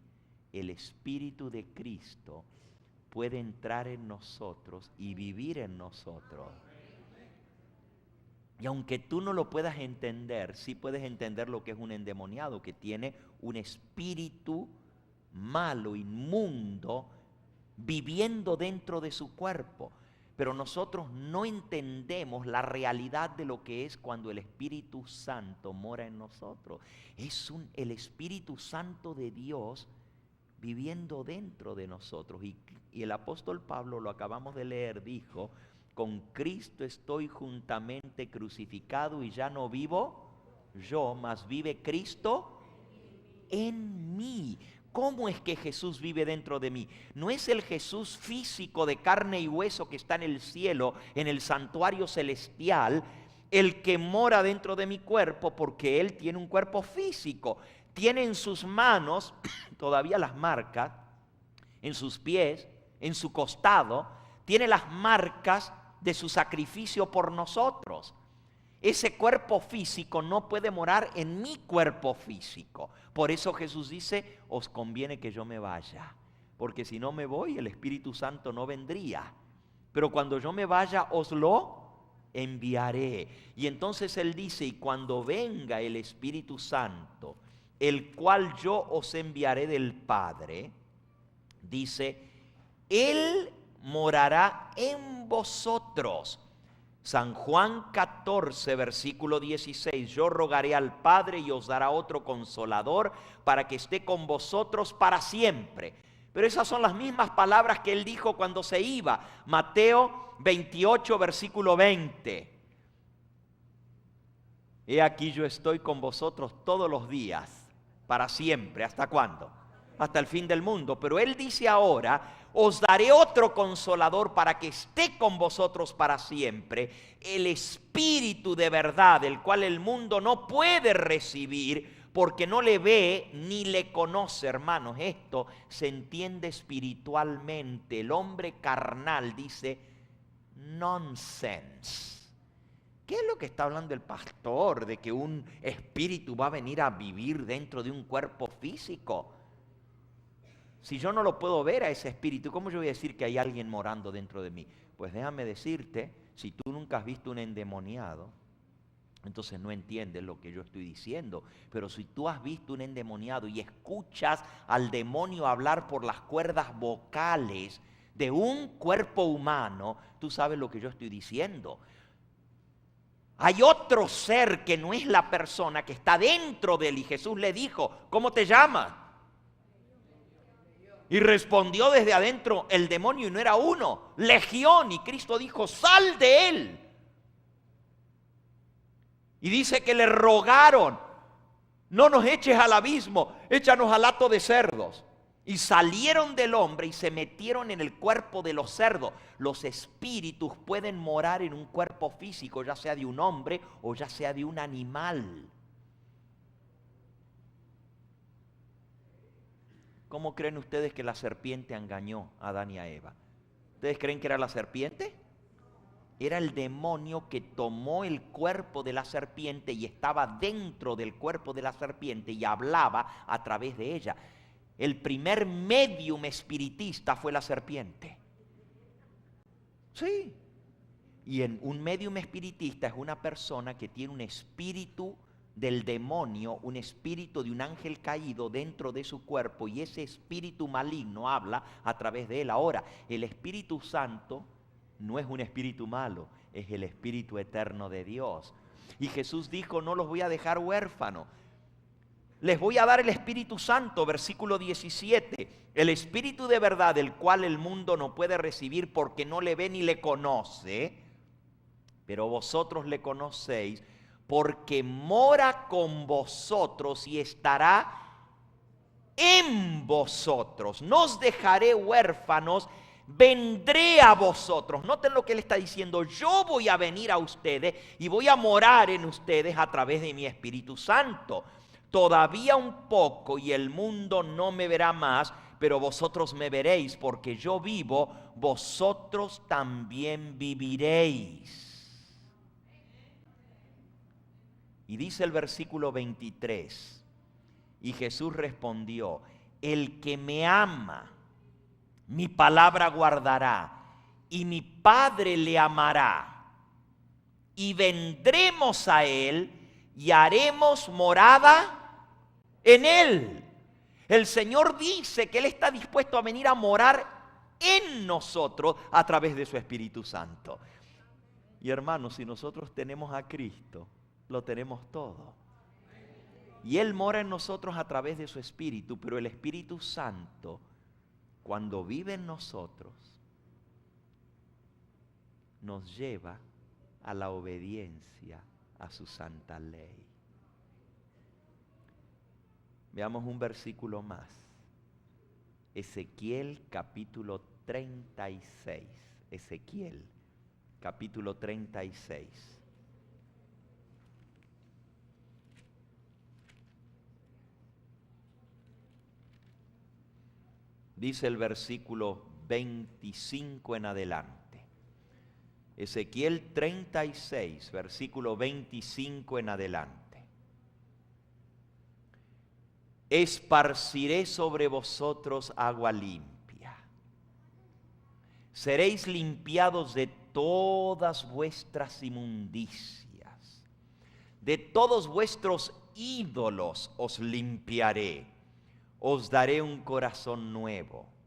el Espíritu de Cristo puede entrar en nosotros y vivir en nosotros. Y aunque tú no lo puedas entender, sí puedes entender lo que es un endemoniado, que tiene un espíritu malo, inmundo, viviendo dentro de su cuerpo. Pero nosotros no entendemos la realidad de lo que es cuando el Espíritu Santo mora en nosotros. Es el Espíritu Santo de Dios viviendo dentro de nosotros. Y el apóstol Pablo, lo acabamos de leer, dijo, con Cristo estoy juntamente crucificado y ya no vivo yo, mas vive Cristo en mí. ¿Cómo es que Jesús vive dentro de mí? No es el Jesús físico de carne y hueso que está en el cielo, en el santuario celestial, el que mora dentro de mi cuerpo, porque Él tiene un cuerpo físico. Tiene en sus manos todavía las marcas, en sus pies, en su costado, tiene las marcas de su sacrificio por nosotros. Ese cuerpo físico no puede morar en mi cuerpo físico. Por eso Jesús dice, os conviene que yo me vaya, porque si no me voy, el Espíritu Santo no vendría. Pero cuando yo me vaya, os lo enviaré. Y entonces Él dice, y cuando venga el Espíritu Santo, el cual yo os enviaré del Padre, dice, Él morará en vosotros. San Juan 14, versículo 16, yo rogaré al Padre y os dará otro consolador para que esté con vosotros para siempre. Pero esas son las mismas palabras que Él dijo cuando se iba. Mateo 28, versículo 20. He aquí yo estoy con vosotros todos los días, para siempre. ¿Hasta cuándo? Hasta el fin del mundo. Pero Él dice ahora, os daré otro consolador para que esté con vosotros para siempre, el Espíritu de verdad, el cual el mundo no puede recibir porque no le ve ni le conoce. Hermanos, esto se entiende espiritualmente. El hombre carnal dice, nonsense. ¿Qué es lo que está hablando el pastor? De que un espíritu va a venir a vivir dentro de un cuerpo físico. Si yo no lo puedo ver a ese espíritu, ¿cómo yo voy a decir que hay alguien morando dentro de mí? Pues déjame decirte, si tú nunca has visto un endemoniado, entonces no entiendes lo que yo estoy diciendo. Pero si tú has visto un endemoniado y escuchas al demonio hablar por las cuerdas vocales de un cuerpo humano, tú sabes lo que yo estoy diciendo. Hay otro ser que no es la persona que está dentro de él. Y Jesús le dijo, ¿cómo te llamas? Y respondió desde adentro el demonio, y no era uno, legión. Y Cristo dijo, sal de él. Y dice que le rogaron, no nos eches al abismo, échanos al hato de cerdos. Y salieron del hombre y se metieron en el cuerpo de los cerdos. Los espíritus pueden morar en un cuerpo físico, ya sea de un hombre o ya sea de un animal. ¿Cómo creen ustedes que la serpiente engañó a Adán y a Eva? ¿Ustedes creen que era la serpiente? Era el demonio que tomó el cuerpo de la serpiente y estaba dentro del cuerpo de la serpiente y hablaba a través de ella. El primer médium espiritista fue la serpiente. Sí. Y un médium espiritista es una persona que tiene un espíritu del demonio, un espíritu de un ángel caído dentro de su cuerpo, y ese espíritu maligno habla a través de él. Ahora, el Espíritu Santo no es un espíritu malo, es el Espíritu eterno de Dios. Y Jesús dijo, no los voy a dejar huérfanos, les voy a dar el Espíritu Santo, versículo 17, el Espíritu de verdad, el cual el mundo no puede recibir porque no le ve ni le conoce, pero vosotros le conocéis, porque mora con vosotros y estará en vosotros. No os dejaré huérfanos, vendré a vosotros. Noten lo que él está diciendo, yo voy a venir a ustedes y voy a morar en ustedes a través de mi Espíritu Santo. Todavía un poco y el mundo no me verá más, pero vosotros me veréis, porque yo vivo, vosotros también viviréis. Y dice el versículo 23, y Jesús respondió, el que me ama, mi palabra guardará, y mi Padre le amará, y vendremos a él, y haremos morada en él. El Señor dice que Él está dispuesto a venir a morar en nosotros a través de su Espíritu Santo. Y hermanos, si nosotros tenemos a Cristo, lo tenemos todo. Y Él mora en nosotros a través de su Espíritu, pero el Espíritu Santo, cuando vive en nosotros, nos lleva a la obediencia a su santa ley. Veamos un versículo más. Ezequiel capítulo 36. Ezequiel capítulo 36. Dice el versículo 25 en adelante. Ezequiel 36, versículo 25 en adelante. Esparciré sobre vosotros agua limpia. Seréis limpiados de todas vuestras inmundicias. De todos vuestros ídolos os limpiaré. Os daré un corazón nuevo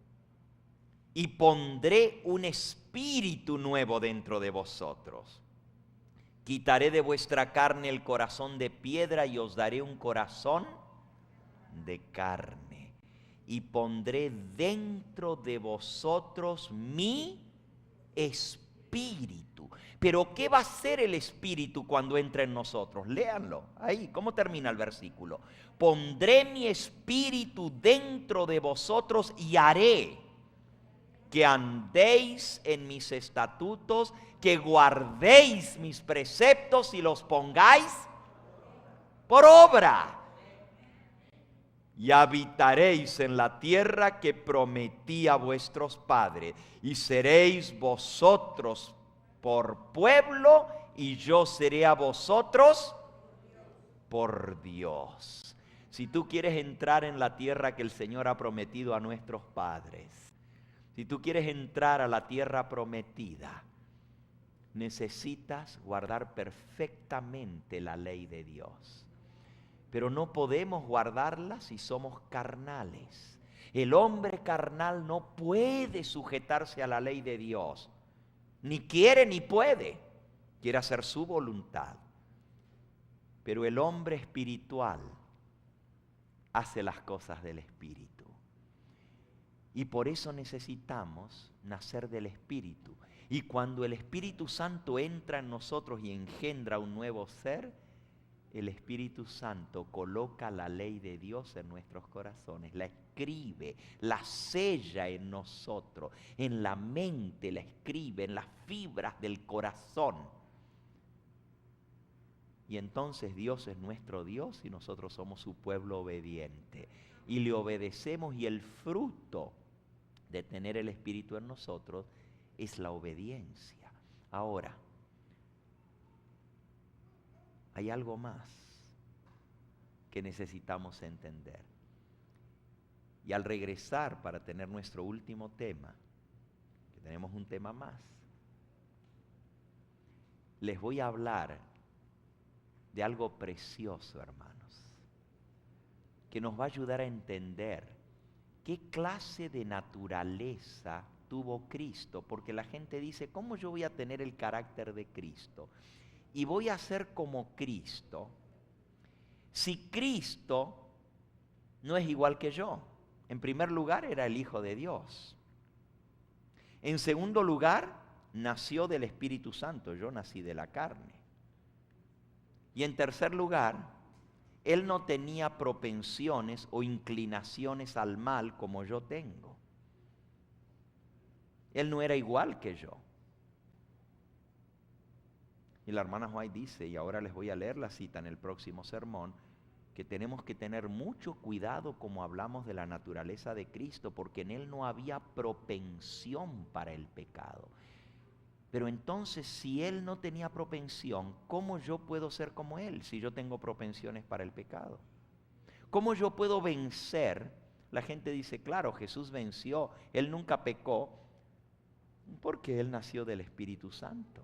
y pondré un espíritu nuevo dentro de vosotros. Quitaré de vuestra carne el corazón de piedra y os daré un corazón de carne. Y pondré dentro de vosotros mi espíritu. Pero ¿qué va a hacer el espíritu cuando entre en nosotros? Léanlo ahí, ¿cómo termina el versículo? Pondré mi espíritu dentro de vosotros y haré que andéis en mis estatutos, que guardéis mis preceptos y los pongáis por obra. Y habitaréis en la tierra que prometí a vuestros padres, y seréis vosotros por pueblo, y yo seré a vosotros por Dios. Si tú quieres entrar en la tierra que el Señor ha prometido a nuestros padres, si tú quieres entrar a la tierra prometida, necesitas guardar perfectamente la ley de Dios. Pero no podemos guardarla si somos carnales. El hombre carnal no puede sujetarse a la ley de Dios. Ni quiere ni puede. Quiere hacer su voluntad. Pero el hombre espiritual hace las cosas del Espíritu. Y por eso necesitamos nacer del Espíritu. Y cuando el Espíritu Santo entra en nosotros y engendra un nuevo ser, el Espíritu Santo coloca la ley de Dios en nuestros corazones, la escribe, la sella en nosotros, en la mente, la escribe, en las fibras del corazón. Y entonces Dios es nuestro Dios y nosotros somos su pueblo obediente. Y le obedecemos, y el fruto de tener el Espíritu en nosotros es la obediencia. Ahora, hay algo más que necesitamos entender. Y al regresar para tener nuestro último tema, que tenemos un tema más, les voy a hablar de algo precioso, hermanos, que nos va a ayudar a entender qué clase de naturaleza tuvo Cristo. Porque la gente dice, ¿cómo yo voy a tener el carácter de Cristo? Y voy a ser como Cristo si Cristo no es igual que yo. En primer lugar, era el Hijo de Dios. En segundo lugar, nació del Espíritu Santo. Yo nací de la carne. Y en tercer lugar, Él no tenía propensiones o inclinaciones al mal como yo tengo. Él no era igual que yo. Y la hermana White dice, y ahora les voy a leer la cita en el próximo sermón, que tenemos que tener mucho cuidado como hablamos de la naturaleza de Cristo, porque en Él no había propensión para el pecado. Pero entonces, si Él no tenía propensión, ¿cómo yo puedo ser como Él si yo tengo propensiones para el pecado? ¿Cómo yo puedo vencer? La gente dice, claro, Jesús venció, Él nunca pecó, porque Él nació del Espíritu Santo.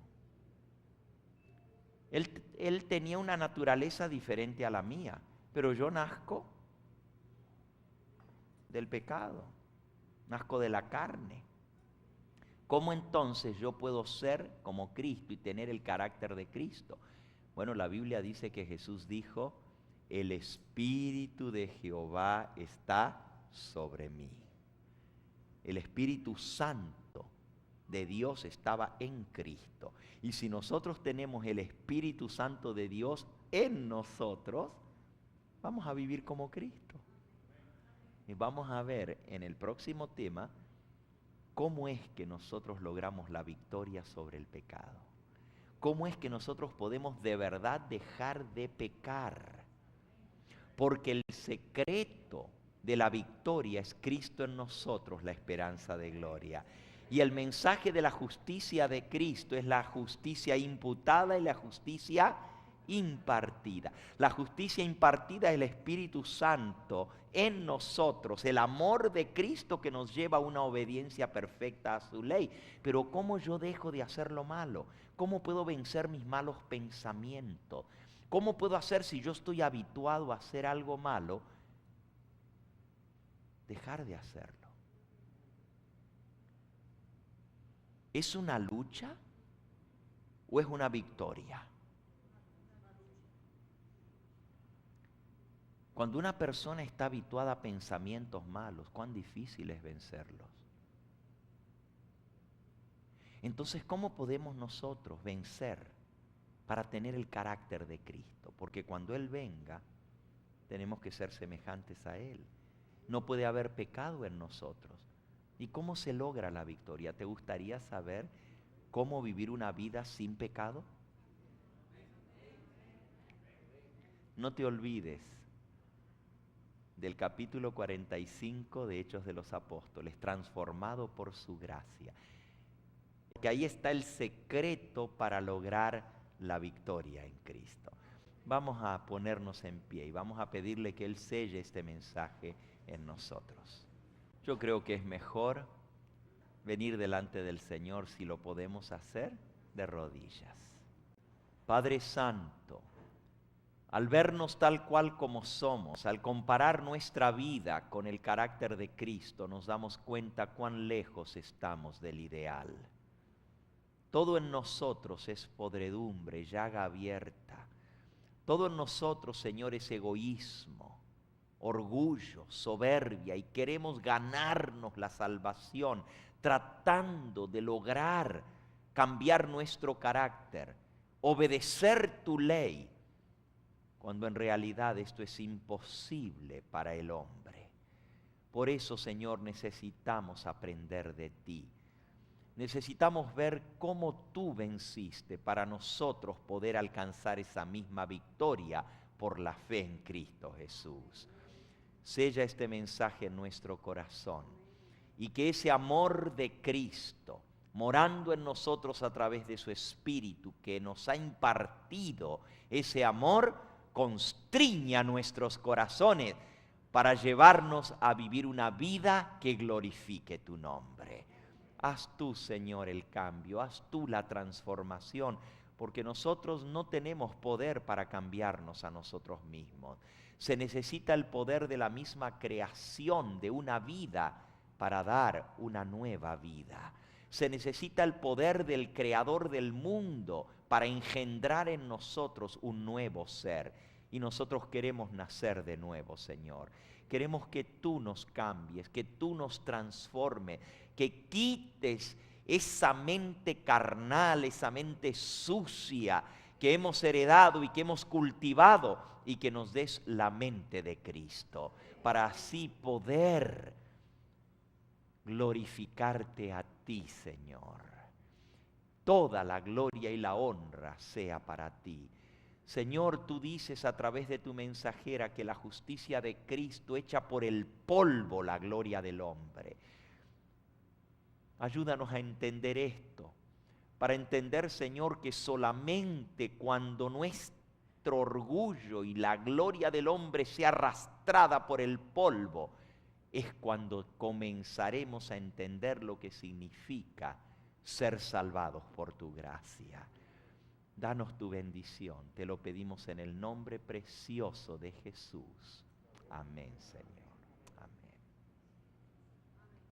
Él tenía una naturaleza diferente a la mía, pero yo nazco del pecado, nazco de la carne. ¿Cómo entonces yo puedo ser como Cristo y tener el carácter de Cristo? Bueno, la Biblia dice que Jesús dijo, el Espíritu de Jehová está sobre mí. El Espíritu Santo de Dios estaba en Cristo. Y si nosotros tenemos el Espíritu Santo de Dios en nosotros, vamos a vivir como Cristo. Y vamos a ver en el próximo tema cómo es que nosotros logramos la victoria sobre el pecado. Cómo es que nosotros podemos de verdad dejar de pecar. Porque el secreto de la victoria es Cristo en nosotros, la esperanza de gloria. Y el mensaje de la justicia de Cristo es la justicia imputada y la justicia impartida. La justicia impartida es el Espíritu Santo en nosotros, el amor de Cristo que nos lleva a una obediencia perfecta a su ley. Pero ¿cómo yo dejo de hacer lo malo? ¿Cómo puedo vencer mis malos pensamientos? ¿Cómo puedo hacer si yo estoy habituado a hacer algo malo? Dejar de hacerlo. ¿Es una lucha o es una victoria? Cuando una persona está habituada a pensamientos malos, cuán difícil es vencerlos. Entonces, ¿cómo podemos nosotros vencer para tener el carácter de Cristo? Porque cuando Él venga, tenemos que ser semejantes a Él. No puede haber pecado en nosotros. ¿Y cómo se logra la victoria? ¿Te gustaría saber cómo vivir una vida sin pecado? No te olvides del capítulo 45 de Hechos de los Apóstoles, transformado por su gracia. Que ahí está el secreto para lograr la victoria en Cristo. Vamos a ponernos en pie y vamos a pedirle que Él selle este mensaje en nosotros. Yo creo que es mejor venir delante del Señor, si lo podemos hacer, de rodillas. Padre Santo, al vernos tal cual como somos, al comparar nuestra vida con el carácter de Cristo, nos damos cuenta cuán lejos estamos del ideal. Todo en nosotros es podredumbre, llaga abierta. Todo en nosotros, Señor, es egoísmo, orgullo, soberbia, y queremos ganarnos la salvación tratando de lograr cambiar nuestro carácter, obedecer tu ley, cuando en realidad esto es imposible para el hombre. Por eso, Señor, necesitamos aprender de ti. Necesitamos ver cómo tú venciste para nosotros poder alcanzar esa misma victoria por la fe en Cristo Jesús. Sella este mensaje en nuestro corazón y que ese amor de Cristo, morando en nosotros a través de su Espíritu que nos ha impartido ese amor, constriña nuestros corazones para llevarnos a vivir una vida que glorifique tu nombre. Haz tú, Señor, el cambio, haz tú la transformación, porque nosotros no tenemos poder para cambiarnos a nosotros mismos. Se necesita el poder de la misma creación de una vida para dar una nueva vida. Se necesita el poder del Creador del mundo para engendrar en nosotros un nuevo ser. Y nosotros queremos nacer de nuevo, Señor. Queremos que tú nos cambies, que tú nos transformes, que quites esa mente carnal, esa mente sucia que hemos heredado y que hemos cultivado, y que nos des la mente de Cristo, para así poder glorificarte a ti, Señor. Toda la gloria y la honra sea para ti. Señor, tú dices a través de tu mensajera que la justicia de Cristo echa por el polvo la gloria del hombre. Ayúdanos a entender esto, para entender, Señor, que solamente cuando nuestro orgullo y la gloria del hombre sea arrastrada por el polvo, es cuando comenzaremos a entender lo que significa ser salvados por tu gracia. Danos tu bendición, te lo pedimos en el nombre precioso de Jesús. Amén, Señor.